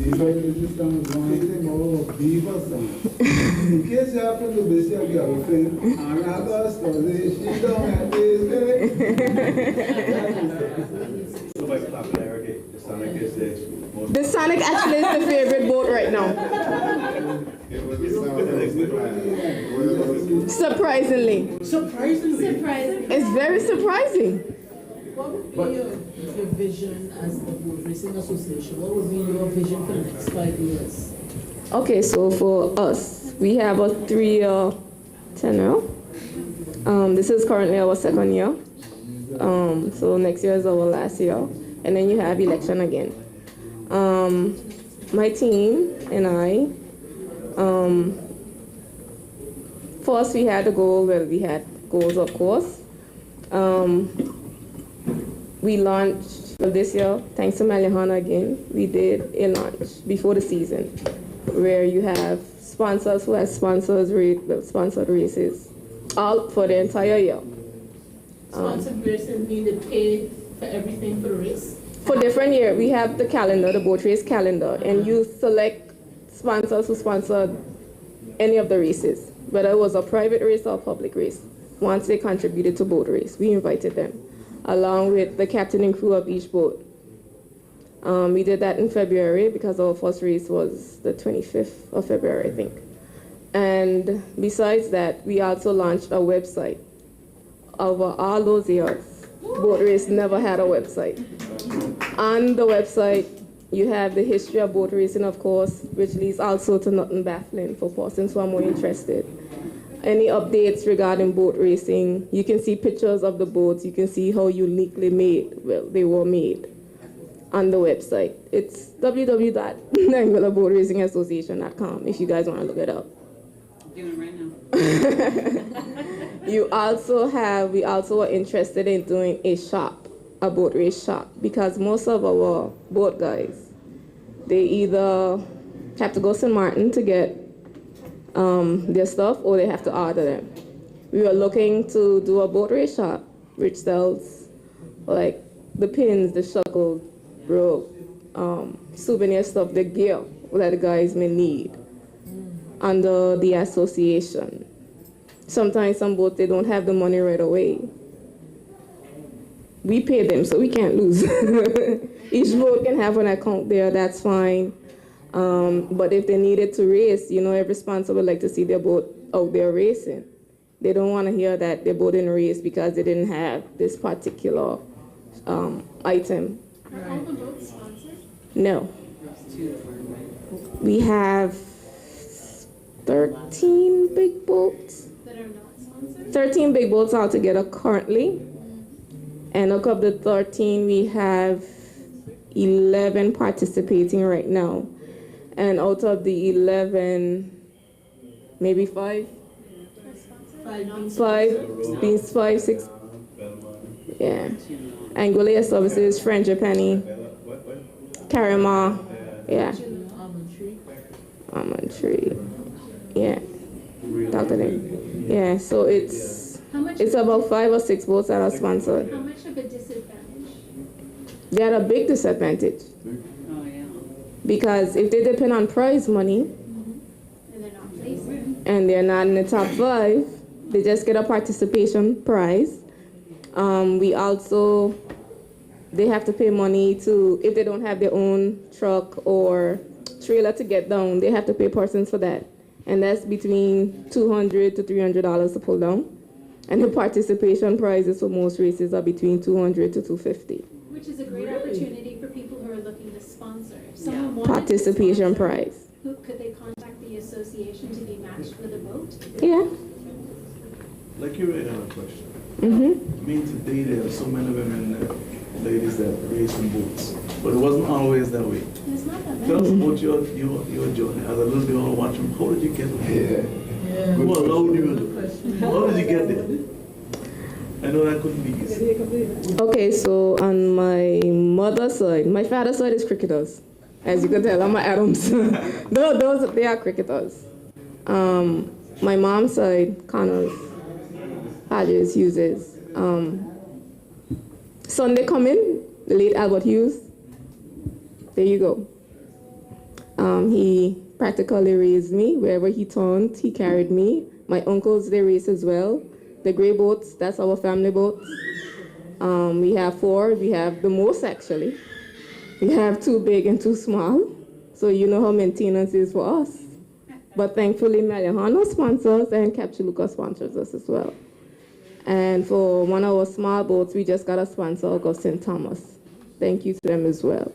Speaker 12: case you happen to be your girlfriend, another story, she don't have this. So by popularity, the Sonic is
Speaker 6: the Sonic actually is the favorite boat right now. Surprisingly. It's very surprising.
Speaker 7: What would be your vision as the Boat Racing Association? What would be your vision for the next 5 years?
Speaker 6: Okay, so for us, we have a 3-year tenure. This is currently our 2nd year. So next year is our last year. And then you have election again. My team and I, first we had a goal, well, we had goals, of course. We launched, well, this year, thanks to Malliouhana again, we did a launch before the season where you have sponsors who have sponsored races all for the entire year.
Speaker 7: Sponsored races mean they pay for everything for the race?
Speaker 6: For different year, we have the calendar, the boat race calendar, and you select sponsors who sponsored any of the races, whether it was a private race or a public race. Once they contributed to boat race, we invited them, along with the captain and crew of each boat. We did that in February because our first race was the 25th of February, I think. And besides that, we also launched a website. Over all those years, boat race never had a website. On the website, you have the history of boat racing, of course, which leads also to nothing baffling for persons who are more interested. Any updates regarding boat racing, you can see pictures of the boats, you can see how uniquely made, well, they were made on the website. It's www.anguillaboatracingassociation.com if you guys want to look it up.
Speaker 5: Doing it right now.
Speaker 6: We also are interested in doing a shop, a boat race shop, because most of our boat guys, they either have to go to St. Martin to get their stuff or they have to order them. We were looking to do a boat race shop which sells like the pins, the shuckles, rope, souvenir stuff, the gear that the guys may need under the association. Sometimes some boats, they don't have the money right away. We pay them, so we can't lose. Each boat can have an account there, that's fine. But if they needed to race, every sponsor would like to see their boat out there racing. They don't want to hear that their boat didn't race because they didn't have this particular item.
Speaker 9: Are all the boats sponsored?
Speaker 6: No. We have 13 big boats.
Speaker 9: That are not sponsored?
Speaker 6: 13 big boats altogether currently. And out of the 13, we have 11 participating right now. And out of the 11, maybe 5? 5, 6. Yeah. Anguilla Services, Frangipani, Karima, yeah. Almond Tree. Yeah. Dr. Ling. Yeah, so it's about 5 or 6 boats that are sponsored.
Speaker 9: How much of a disadvantage?
Speaker 6: They're at a big disadvantage. Because if they depend on prize money,
Speaker 9: And they're not placing?
Speaker 6: and they're not in the top 5, they just get a participation prize. They have to pay money to, if they don't have their own truck or trailer to get down, they have to pay persons for that. And that's between $200 to $300 to pull down. And the participation prizes for most races are between $200 to $250.
Speaker 9: Which is a great opportunity for people who are looking to sponsor. If someone wanted
Speaker 6: Participation
Speaker 9: to sponsor,
Speaker 6: prize.
Speaker 9: could they contact the association to be matched with a boat?
Speaker 6: Yeah.
Speaker 13: Like you had a question.
Speaker 6: Mm-hmm.
Speaker 13: I mean, today there are so many women, ladies that race in boats, but it wasn't always that way.
Speaker 9: It's not that
Speaker 13: Tell us
Speaker 9: bad.
Speaker 13: about your journey as a little girl watching. How did you get there? Who allowed you to? How did you get there? I know that couldn't be easy.
Speaker 6: Okay, so on my mother's side, my father's side is cricketers. As you can tell, I'm an Adams. They are cricketers. My mom's side, Connors, Hodges, Hughes. Sunday coming, the late Albert Hughes. There you go. He practically raised me. Wherever he turned, he carried me. My uncles, they race as well. The gray boats, that's our family boats. We have 4. We have the most, actually. We have 2 big and 2 small. So you know how maintenance is for us. But thankfully, Malliouhana sponsors and Capchuluka sponsors us as well. And for one of our small boats, we just got a sponsor, Augustine Thomas. Thank you to them as well.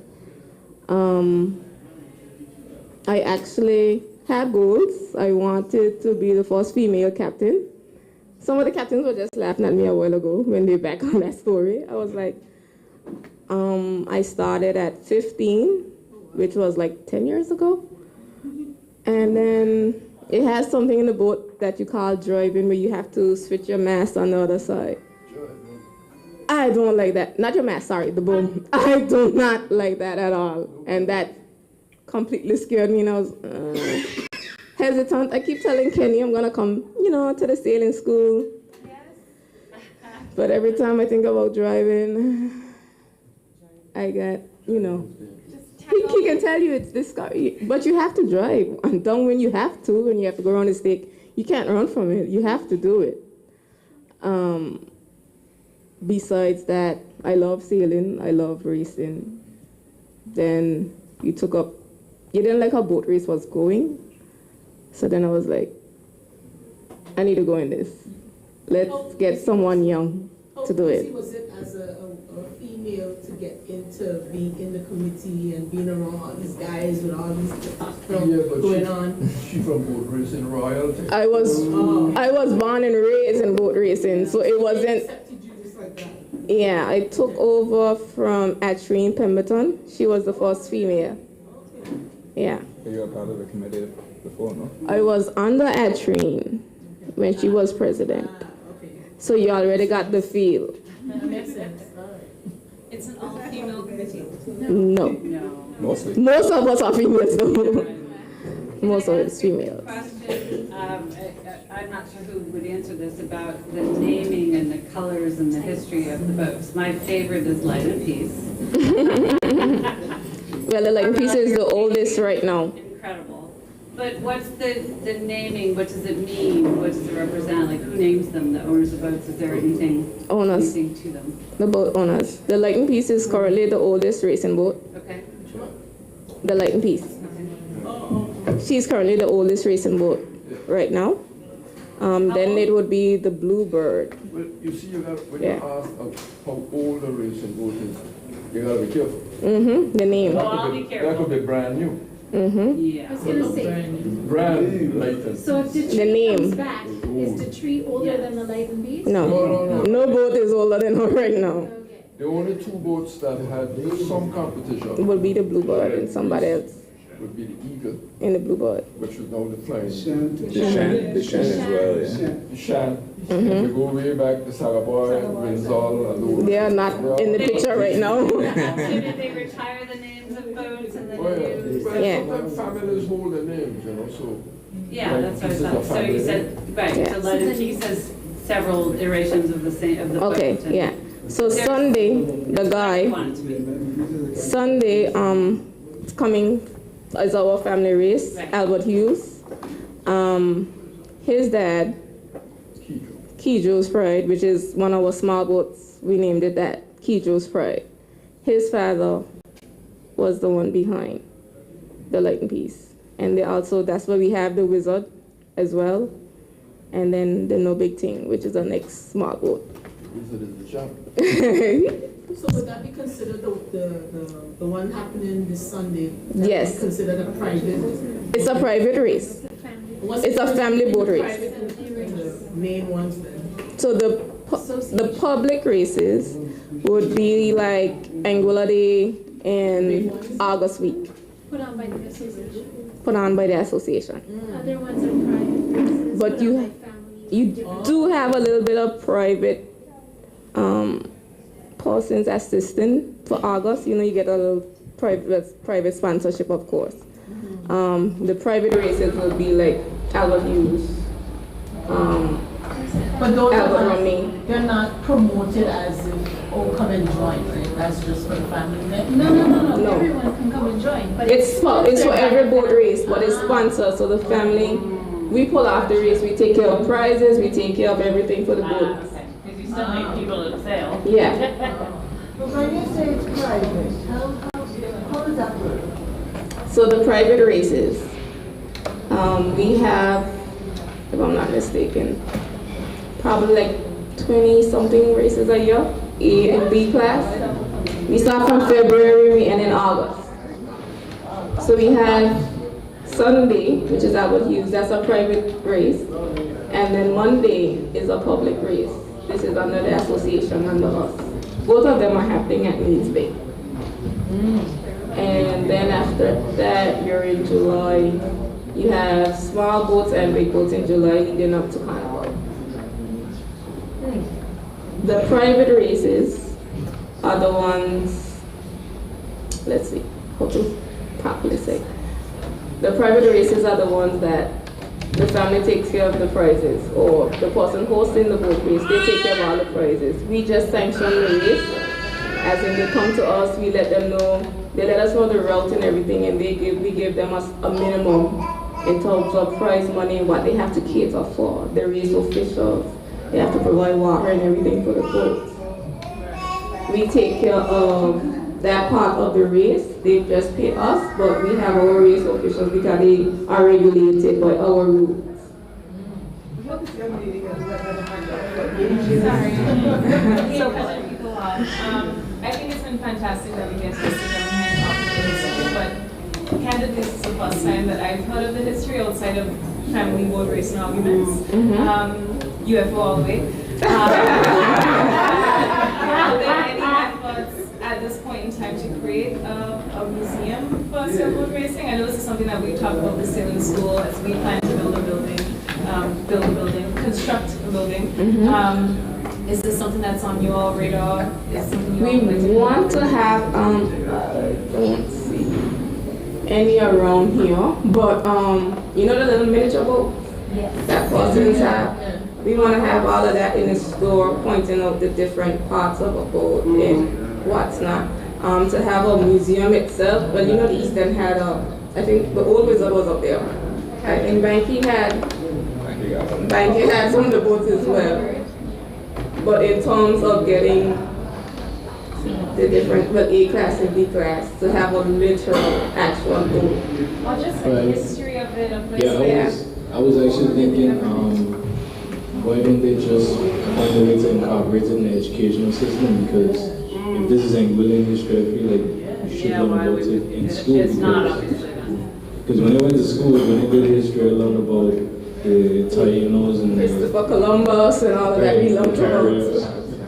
Speaker 6: I actually had goals. I wanted to be the first female captain. Some of the captains were just laughing at me a while ago when they back on that story. I was like, I started at 15, which was like 10 years ago. And then it has something in the boat that you call driving, where you have to switch your mast on the other side. I don't like that. Not your mast, sorry, the boom. I do not like that at all. And that completely scared me, and I was hesitant. I keep telling Kenny I'm gonna come, to the sailing school. But every time I think about driving, I get, he can tell you it's this car, but you have to drive. And down when you have to, and you have to go around the stake, you can't run from it. You have to do it. Besides that, I love sailing. I love racing. Then you didn't like how boat race was going. So then I was like, I need to go in this. Let's get someone young to do it.
Speaker 7: How easy was it as a female to get into being in the committee and being around all these guys with all these testosterone going on?
Speaker 3: She from boat racing royalty.
Speaker 6: I was born and raised in boat racing, so it wasn't.
Speaker 7: Accepted you just like that.
Speaker 6: Yeah, I took over from Atrine Pemberton. She was the first female. Yeah.
Speaker 8: You were part of the committee before, no?
Speaker 6: I was under Atrine when she was president. So you already got the feel.
Speaker 7: That makes sense.
Speaker 5: It's an all-female committee.
Speaker 6: No.
Speaker 8: Mostly.
Speaker 6: Most of us are females though. Most of it's females.
Speaker 14: Question, I'm not sure who would answer this, about the naming and the colors and the history of the boats. My favorite is Light and Peace.
Speaker 6: Well, the Light and Peace is the oldest right now.
Speaker 14: Incredible. But what's the naming? What does it mean? What does it represent? Like, who names them? The owners of boats? Is there anything to them?
Speaker 6: The boat owners. The Light and Peace is currently the oldest racing boat.
Speaker 14: Okay.
Speaker 6: The Light and Peace. She's currently the oldest racing boat right now. Then it would be the Bluebird.
Speaker 3: Well, you see, when you ask how old a racing boat is, you gotta be careful.
Speaker 6: The name.
Speaker 14: Oh, I'll be careful.
Speaker 3: That could be brand new.
Speaker 14: Yeah.
Speaker 9: I was gonna say,
Speaker 3: Brand latest.
Speaker 9: so if the
Speaker 6: The
Speaker 9: tree
Speaker 6: name.
Speaker 9: comes back, is the tree older than the Light and Beast?
Speaker 6: No. No boat is older than her right now.
Speaker 3: The only two boats that had some competition
Speaker 6: It would be the Bluebird and somebody else
Speaker 3: would be the Eagle,
Speaker 6: in the Bluebird.
Speaker 3: which is now the flying.
Speaker 8: The Shan as well, yeah.
Speaker 3: The Shan. If you go way back, the Sagaboy, Rinzal, and those.
Speaker 6: They are not in the picture right now.
Speaker 14: So did they retire the names of boats and then use?
Speaker 3: Well,
Speaker 6: Yeah.
Speaker 3: sometimes families hold their names, so.
Speaker 14: Yeah,
Speaker 3: like,
Speaker 14: that's what I
Speaker 3: this is a
Speaker 14: thought. So you
Speaker 3: family
Speaker 14: said, right,
Speaker 6: Yeah.
Speaker 14: so Light and Peace has several iterations of the same, of the boat.
Speaker 6: Okay,
Speaker 14: and
Speaker 6: yeah. So Sunday, the guy,
Speaker 14: you want it to be.
Speaker 6: Sunday, it's coming as our family race,
Speaker 14: Right.
Speaker 6: Albert Hughes. His dad, Kijo's Pride, which is one of our small boats, we named it that, Kijo's Pride. His father was the one behind the Light and Peace. And that's where we have the Wizard as well. And then the No Big Thing, which is our next small boat.
Speaker 3: Wizard is the champ.
Speaker 7: So would that be considered the one happening this Sunday?
Speaker 6: Yes.
Speaker 7: Be considered a private?
Speaker 6: It's a private race. It's a family boat race.
Speaker 7: The main ones then?
Speaker 6: So the public races would be like Anguilla Day and August week,
Speaker 9: Put on by the association.
Speaker 6: put on by the association.
Speaker 9: Other ones are private races.
Speaker 6: But
Speaker 9: put on by families.
Speaker 6: you do have a little bit of private persons assisting for August. You get a little private sponsorship, of course. The private races will be like Albert Hughes,
Speaker 7: But those
Speaker 6: Albert
Speaker 7: are
Speaker 6: Romney.
Speaker 7: they're not promoted as if, oh, come and join, right? That's just for the family.
Speaker 6: No.
Speaker 9: Everyone can come and join, but
Speaker 6: It's for every boat race, but it's sponsored. So the family, we pull off the race, we take care of prizes, we take care of everything for the boat.
Speaker 14: Okay, because you still need people to sail.
Speaker 6: Yeah.
Speaker 11: But when you say it's private, how does that work?
Speaker 6: So the private races, we have, if I'm not mistaken, probably like 20-something races a year, A and B class. We start from February, we end in August. So we have Sunday, which is Albert Hughes, that's a private race. And then Monday is a public race. This is under the association, under us. Both of them are happening at Leeds Bay. And then after that, you're in July. You have small boats and big boats in July leading up to Carnival. The private races are the ones, let's see, how to properly say. The private races are the ones that the family takes care of the prizes, or the person hosting the boat race, they take care of all the prizes. We just sanction the race, as in they come to us, we let them know, they let us know the route and everything, and we give them a minimum in terms of prize money, what they have to cater for, the race officials, they have to provide water and everything for the boats. We take care of that part of the race. They just pay us, but we have our race officials because they are regulated by our rules.
Speaker 5: Sorry. So cutting people off. I think it's been fantastic that we get to sit down here and talk about the history, but candidly, this is the first time that I've heard of the history outside of family boat racing arguments. UFO all the way. Are there any efforts at this point in time to create a museum for sailboat racing? I know this is something that we talked about the sailing school as we plan to build a building, construct a building. Is this something that's on your radar? Is something
Speaker 6: we want to have, I don't see any around here, but you know the little miniature boat that cousins have? We want to have all of that in the store, pointing out the different parts of a boat and what's not. To have a museum itself, but you know the East End had I think the old Wizard was up there. I think Banky had some of the boats as well. But in terms of getting the different, but A class and B class, to have a literal actual boat.
Speaker 5: Or just the history of it, a place
Speaker 2: I was actually thinking, why don't they just find a way to incorporate it in the educational system? Because if this is Anguillan history, I feel like you should learn about it in school. Because when I went to school, when I did history, I learned about the Taínos and
Speaker 6: Christopher Columbus and all of that we learned about.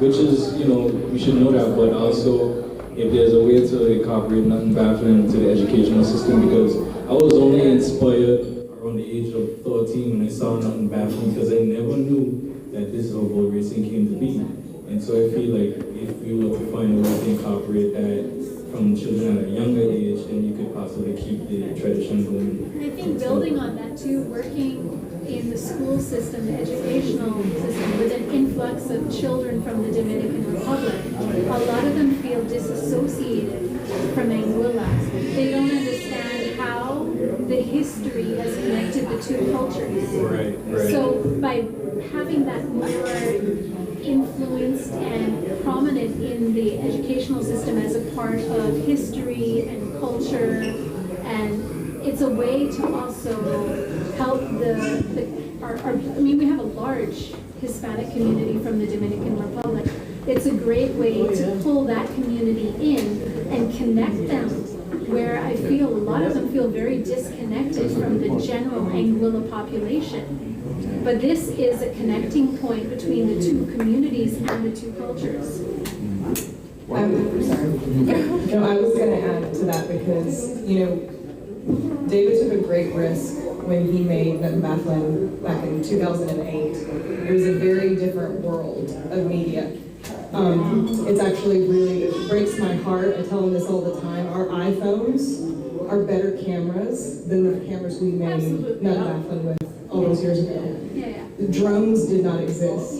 Speaker 2: Which is, you know, we should know that, but also if there's a way to incorporate nothing baffling into the educational system, because I was only inspired around the age of 13 when I saw nothing baffling, because I never knew that this is how boat racing came to be. And so I feel like if we were to find a way to incorporate that from children at a younger age, then you could possibly keep the tradition going.
Speaker 9: And I think building on that too, working in the school system, the educational system, with an influx of children from the Dominican Republic, a lot of them feel disassociated from Anguilla. They don't understand how the history has connected the two cultures.
Speaker 2: Right.
Speaker 9: So by having that more influenced and prominent in the educational system as a part of history and culture, and it's a way to also help we have a large Hispanic community from the Dominican Republic. It's a great way to pull that community in and connect them, where I feel a lot of them feel very disconnected from the general Anguilla population. But this is a connecting point between the two communities and the two cultures.
Speaker 4: I'm sorry. No, I was going to add to that because, David took a great risk when he made Bafflin back in 2008. It was a very different world of media. It's actually it breaks my heart. I tell him this all the time. Our iPhones are better cameras than the cameras we made Bafflin with all those years ago. The drones did not exist.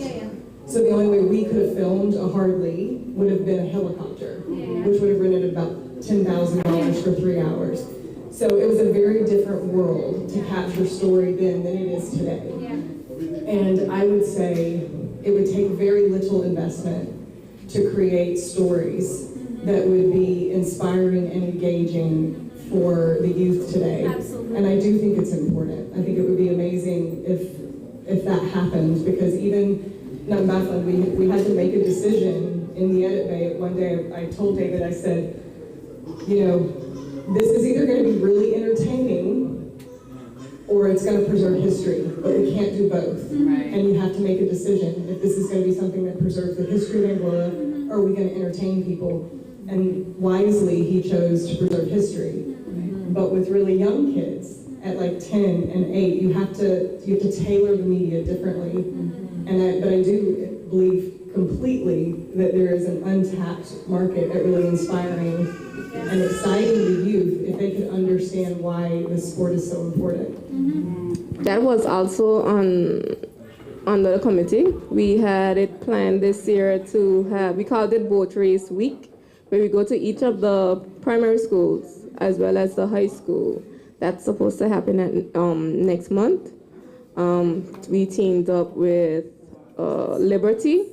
Speaker 4: So the only way we could have filmed a Harley would have been a helicopter, which would have rented about $10,000 for 3 hours. So it was a very different world to capture story then than it is today. And I would say it would take very little investment to create stories that would be inspiring and engaging for the youth today.
Speaker 9: Absolutely.
Speaker 4: And I do think it's important. I think it would be amazing if that happened, because even Bafflin, we had to make a decision in the edit bay. One day I told David, I said, this is either going to be really entertaining or it's going to preserve history, but we can't do both.
Speaker 14: Right.
Speaker 4: And you have to make a decision if this is going to be something that preserves the history of Anguilla, or are we going to entertain people? And wisely, he chose to preserve history. But with really young kids, at like 10 and 8, you have to tailor the media differently. But I do believe completely that there is an untapped market at really inspiring and exciting the youth if they could understand why the sport is so important.
Speaker 6: That was also on the committee. We had it planned this year to have, we called it Boat Race Week, where we go to each of the primary schools as well as the high school. That's supposed to happen at, next month. We teamed up with Liberty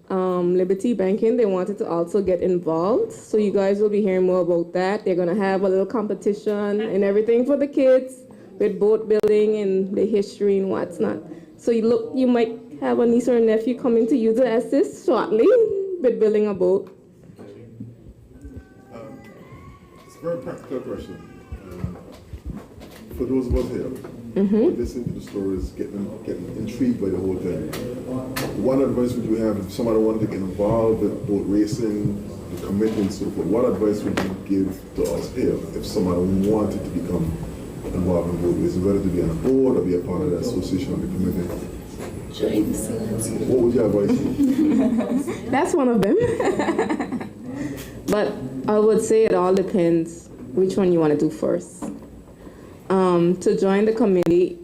Speaker 6: Banking. They wanted to also get involved, so you guys will be hearing more about that. They're gonna have a little competition and everything for the kids with boat building and the history and what's not. So you might have a niece or a nephew coming to you to assist shortly with building a boat.
Speaker 10: It's a very practical question. For those of us here, listening to the stories, getting intrigued by the whole thing, what advice would you have if somebody wanted to get involved with boat racing, the committee and so forth? What advice would you give to us here if somebody wanted to become involved in boat racing, whether to be on a board or be a part of the association or the committee? What would your advice be?
Speaker 6: That's one of them. But I would say it all depends which one you want to do first. To join the committee,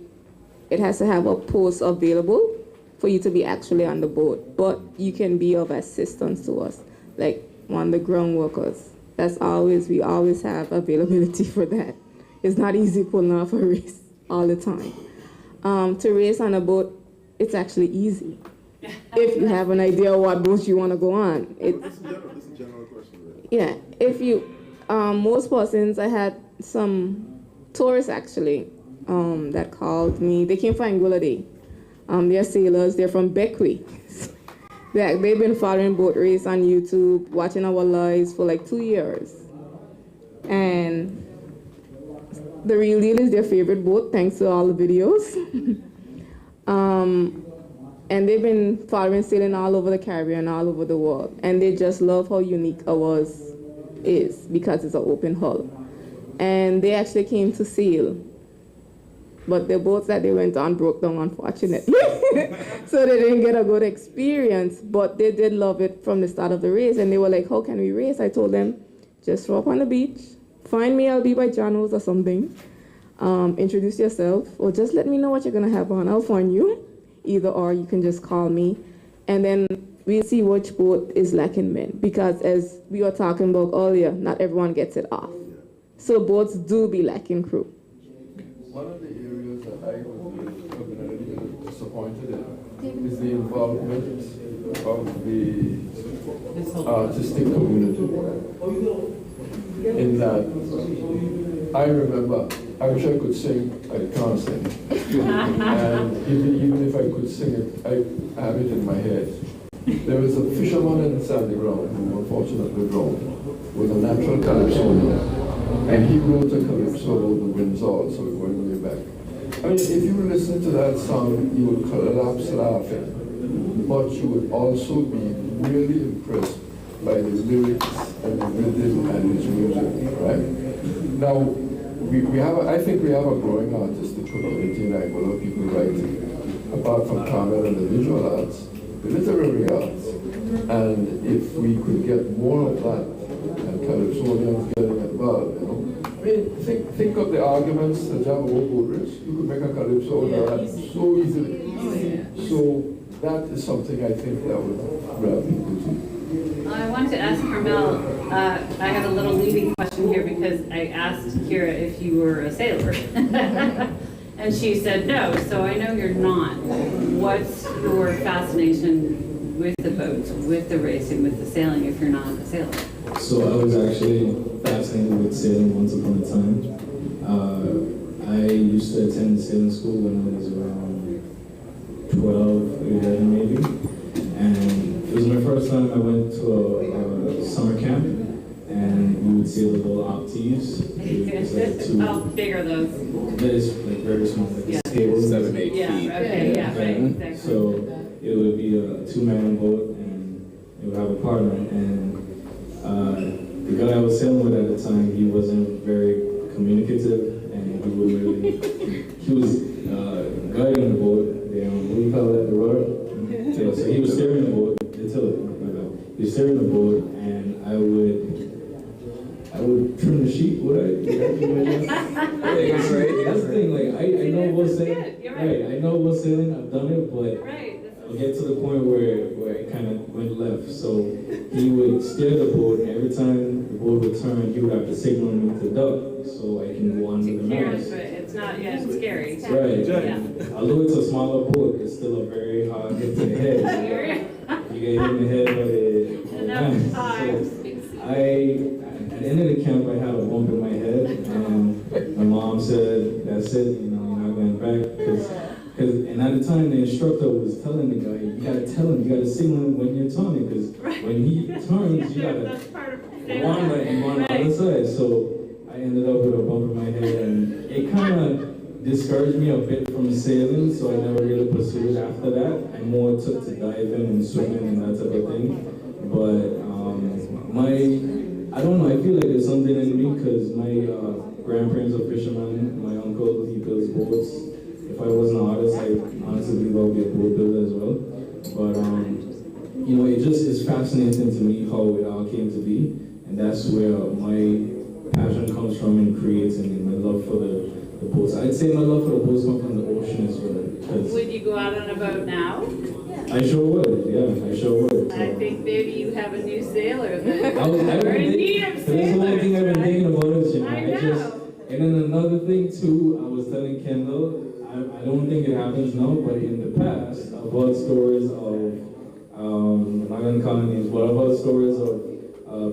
Speaker 6: it has to have a post available for you to be actually on the board, but you can be of assistance to us, like one of the ground workers. We always have availability for that. It's not easy pulling off a race all the time. To race on a boat, it's actually easy. If you have an idea what boat you want to go on.
Speaker 10: This is a general question. Really.
Speaker 6: Yeah, if you, most persons, I had some tourists actually that called me. They came for Anguilla Day. They're sailors. They're from Bequia. They've been following boat race on YouTube, watching our lives for like 2 years. And the real deal is their favorite boat, thanks to all the videos. And they've been following sailing all over the Caribbean, all over the world. And they just love how unique ours is because it's an open hull. And they actually came to sail. But the boats that they went on broke down, unfortunately. So they didn't get a good experience, but they did love it from the start of the race. And they were like, how can we race? I told them, just show up on the beach, find me, I'll be by Jano's or something. Introduce yourself, or just let me know what you're gonna have on. I'll find you. Either or, you can just call me. And then we'll see which boat is lacking men. Because as we were talking about earlier, not everyone gets it off. So boats do be lacking crew.
Speaker 3: One of the areas that I would have been a little bit disappointed in is the involvement of the artistic community. In that, I remember, I wish I could sing, I can't sing. And even if I could sing it, I have it in my head. There was a fisherman in Sandy Ground who unfortunately drowned with a natural calypso. And he wrote a calypso about the Windsor, so we're going way back. I mean, if you listen to that song, you would collapse laughing, but you would also be really impressed by the lyrics and the rhythm and his music, right? Now, I think we have a growing artistic community in Anguilla, people writing, apart from Carmel and the visual arts, the literary arts. And if we could get more of that, and calypsonians getting involved, you know. I mean, think of the arguments that you have about boat race. You could make a calypso out of that so easily. So that is something I think that would grab people too.
Speaker 14: I wanted to ask Carmel, I have a little leading question here because I asked Kira if you were a sailor. And she said no, so I know you're not. What's your fascination with the boats, with the racing, with the sailing if you're not a sailor?
Speaker 2: So I was actually fascinated with sailing once upon a time. I used to attend sailing school when I was around 12, 11 maybe. And it was my first time I went to a summer camp. And we would sail the little optives.
Speaker 14: How big are those?
Speaker 2: There's like very small, like
Speaker 14: Yeah.
Speaker 2: a table.
Speaker 8: 7-8
Speaker 14: Yeah,
Speaker 8: feet.
Speaker 14: okay, yeah, right, exactly.
Speaker 2: So it would be a 2-man boat, and it would have a partner. And the guy I was sailing with at the time, he wasn't very communicative, and he would really, he was guiding the boat. What do you call that, the rudder? Yeah, so he was steering the boat. He was steering the boat, and I would trim the sheet. Would I? That's the thing. Like I know what's sailing. Right. I know what's sailing. I've done it, but I'll get to the point where it kind of went left. So he would steer the boat, and every time the boat would turn, he would have to signal me to duck, so I can go on to the mast.
Speaker 14: It's not. Yeah, it's scary.
Speaker 2: Right.
Speaker 14: Yeah.
Speaker 2: Although it's a smaller boat, it's still a very hard hit to the head. You get hit in the head by the mast. So at the end of the camp, I had a bump in my head, and my mom said, "That's it. You're not going back." And at the time, the instructor was telling the guy, "You gotta tell him, you gotta signal him when you're turning, because when he turns, you gotta wander and go on the other side." So I ended up with a bump in my head, and it kind of discouraged me a bit from sailing, so I never really pursued it after that. I more took to diving and swimming and that type of thing. But I don't know, I feel like there's something in me, because my grandparents are fishermen, my uncle, he builds boats. If I wasn't an artist, I honestly believe I would be a boat builder as well. But it just is fascinating to me how it all came to be, and that's where my passion comes from in creating, and my love for the boats. I'd say my love for the boats comes from the ocean as well.
Speaker 14: Would you go out on a boat now?
Speaker 2: I sure would, yeah, I sure would. So.
Speaker 14: I think maybe you have a new sailor then.
Speaker 2: We're
Speaker 14: in need of
Speaker 2: sailors. That's the one thing I've been thinking about is,
Speaker 14: I know.
Speaker 2: And then another thing too, I was telling Kendall, I don't think it happens now, but in the past, I've heard stories of, I'm not going to call names, but I've heard stories of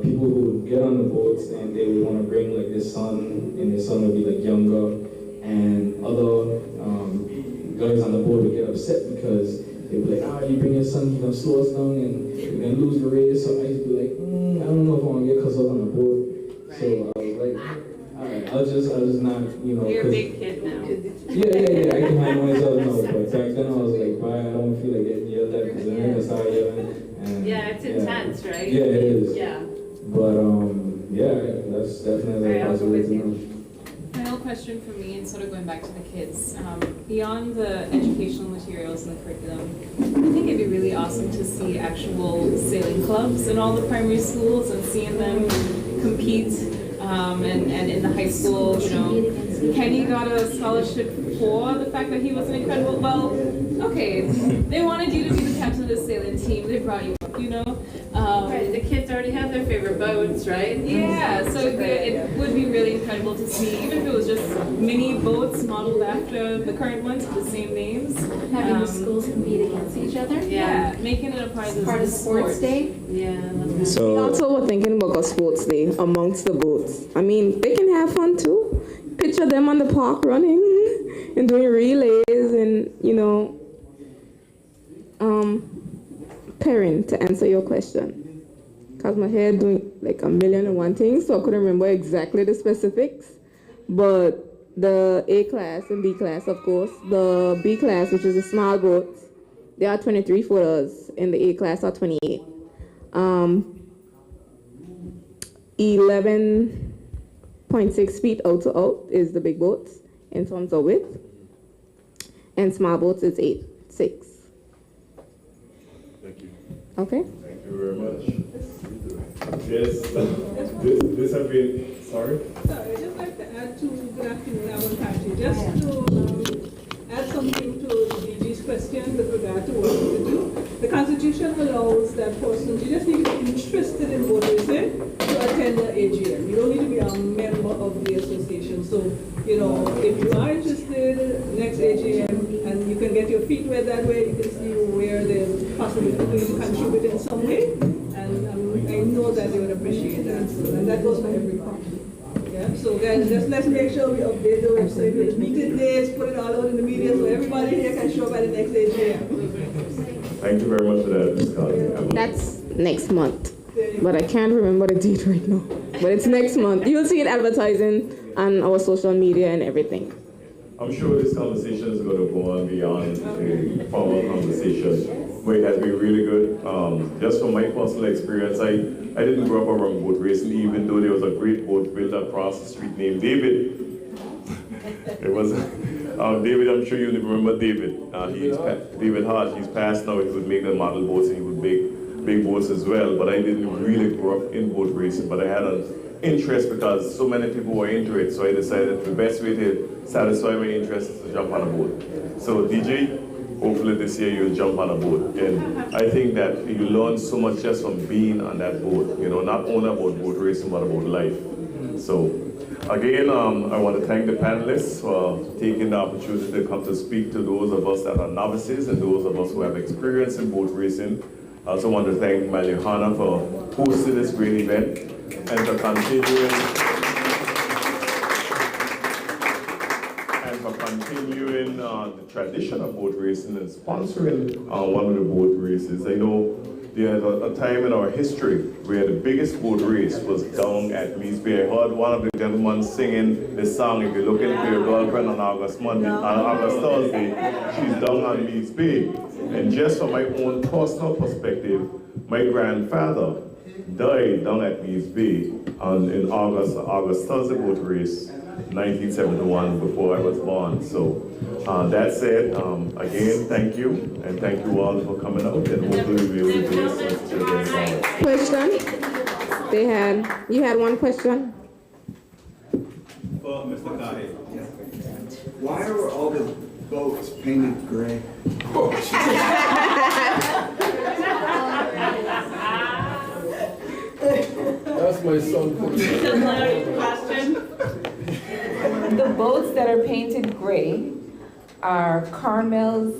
Speaker 2: people who would get on the boats and they would want to bring like their son, and their son would be like younger, and other guys on the boat would get upset because they'd be like, you bring your son, he's going to slow us down and we're going to lose the race. So I used to be like, I don't know if I want to get cussed out on the boat. Right. So I was like, all right, I'll just not,
Speaker 14: You're a big kid now.
Speaker 2: Yeah, I can handle myself now. But back then I was like, I don't feel like getting yelled at because then I start yelling. And,
Speaker 14: it's intense, right?
Speaker 2: Yeah, it is.
Speaker 14: Yeah.
Speaker 2: But that's definitely a possibility now.
Speaker 5: Final question for me, and sort of going back to the kids. Beyond the educational materials and the curriculum, I think it'd be really awesome to see actual sailing clubs in all the primary schools and seeing them compete. And in the high school, Kenny got a scholarship for the fact that he was an incredible, okay, they wanted you to be the captain of the sailing team, they brought you up,
Speaker 14: Right, the kids already have their favorite boats, right?
Speaker 5: Yeah, so it would be really incredible to see, even if it was just mini boats modeled after the current ones with the same names.
Speaker 15: Having the schools compete against each other?
Speaker 5: Yeah, making it a part of
Speaker 15: sports day?
Speaker 14: Yeah.
Speaker 6: We also were thinking about a sports day amongst the boats. I mean, they can have fun too. Picture them on the park running and doing relays and, pairing, to answer your question. Because my head doing like a million and one things, so I couldn't remember exactly the specifics. But the A class and B class, of course. The B class, which is a small boat, they are 23 footers, and the A class are 28. 11.6 feet out to out is the big boats in terms of width, and small boats is 6.
Speaker 1: Thank you.
Speaker 6: Okay.
Speaker 1: Thank you very much. Yes, this has been, sorry?
Speaker 7: Sorry, I'd just like to add to, good afternoon, I want to just to add something to DG's question with regard to what we do. The Constitution allows that persons, you just need to be interested in boat racing to attend the AGM. You don't need to be a member of the association. So, if you are interested, next AGM, and you can get your feet wet that way, you can see where there's possibility to contribute in some way. And I know that they would appreciate that. So, and that goes for every party. Yeah, so guys, let's make sure we update the website with meeting dates, put it all out in the media so everybody here can show up at the next AGM.
Speaker 1: Thank you very much for that, Ms. Collins.
Speaker 6: That's next month, but I can't remember the date right now. But it's next month. You'll see it advertising on our social media and everything.
Speaker 1: I'm sure this conversation is going to go on beyond a formal conversation, but it has been really good. Just from my personal experience, I didn't grow up around boat racing, even though there was a great boat built across the street named David. It was David. I'm sure you remember David. David Hart. He's passed now. He would make the model boats and he would make big boats as well. But I didn't really grow up in boat racing. But I had an interest because so many people were into it. So I decided the best way to satisfy my interest is to jump on a boat. So DJ, hopefully this year you'll jump on a boat. And I think that you learn so much just from being on that boat. You know, not only about boat racing, but about life. So. Again, I want to thank the panelists for taking the opportunity to come to speak to those of us that are novices and those of us who have experience in boat racing. I also want to thank Malliouhana for hosting this great event and for continuing the tradition of boat racing and sponsoring one of the boat races. I know there was a time in our history where the biggest boat race was down at Meads Bay. I heard one of the gentlemen singing the song, "If you're looking for your girlfriend on August Thursday, she's down on Meads Bay." And just from my own personal perspective, my grandfather died down at Meads Bay in August Thursday boat race, 1971, before I was born. So that said, again, thank you, and thank you all for coming out, and hopefully we'll be able to
Speaker 6: Question? You had one question?
Speaker 16: For Mr. Kahi. Why are all the boats painted gray?
Speaker 3: That's my son.
Speaker 17: The boats that are painted gray are Carmel's.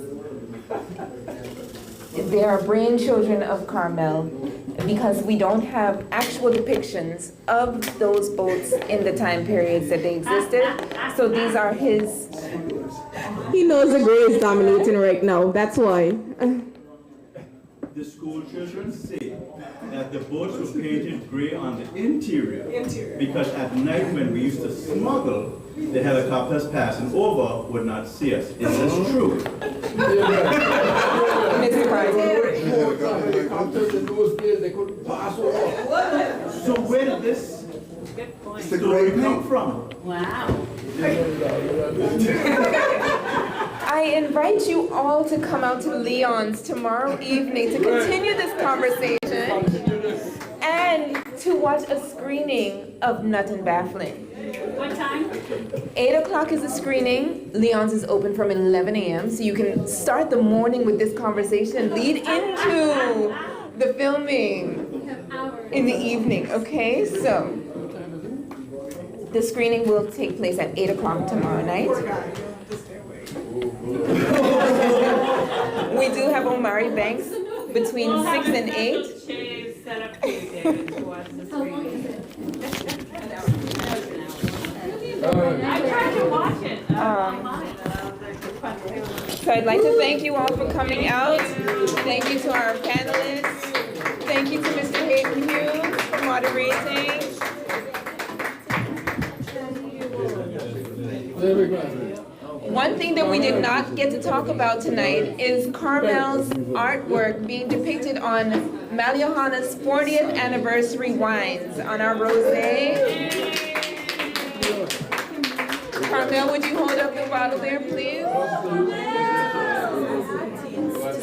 Speaker 17: They are brainchildren of Carmel because we don't have actual depictions of those boats in the time periods that they existed. So these are his.
Speaker 6: He knows the gray is dominating right now. That's why.
Speaker 16: The school children say that the boats were painted gray on the interior because at night when we used to smuggle, the helicopters passing over would not see us. Is this true?
Speaker 17: Mr. President.
Speaker 3: Helicopters in those days, they couldn't pass over.
Speaker 16: So where did this story come from?
Speaker 14: Wow.
Speaker 17: I invite you all to come out to Leon's tomorrow evening to continue this conversation and to watch a screening of Nut and Baffling.
Speaker 14: What time?
Speaker 17: 8 o'clock is the screening. Leon's is open from 11 a.m. So you can start the morning with this conversation, lead into the filming in the evening, okay? So the screening will take place at 8 o'clock tomorrow night. We do have Omari Banks between 6 and 8.
Speaker 14: Set up for you, David, to watch the screening. I tried to watch it.
Speaker 17: So I'd like to thank you all for coming out. Thank you to our panelists. Thank you to Mr. Hayden Hughes for moderating. One thing that we did not get to talk about tonight is Carmel's artwork being depicted on Malliouhana's 40th anniversary wines on our rosé. Carmel, would you hold up the bottle there, please?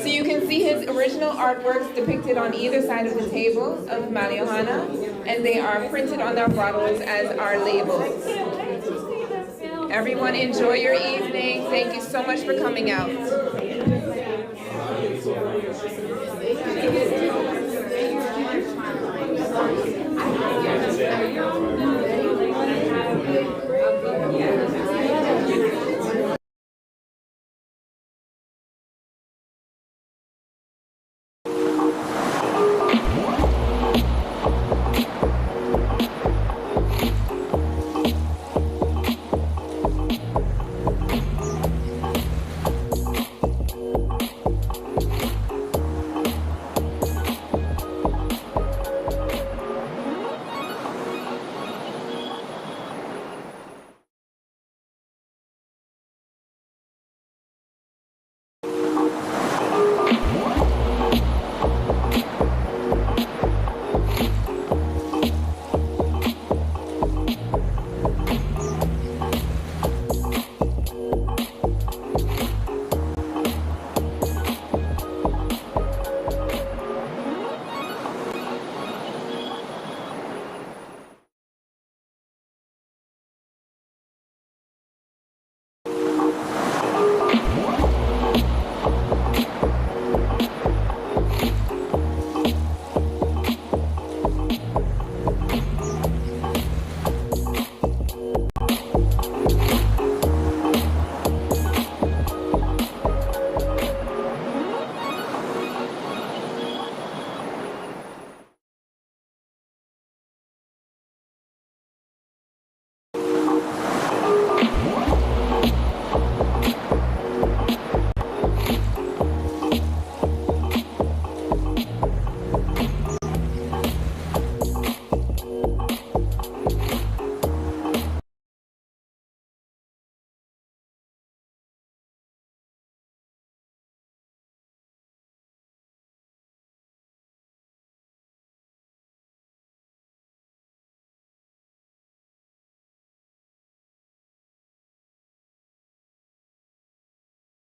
Speaker 17: So you can see his original artworks depicted on either side of the table of Malliouhana, and they are printed on our bottles as our labels. Everyone enjoy your evening. Thank you so much for coming out.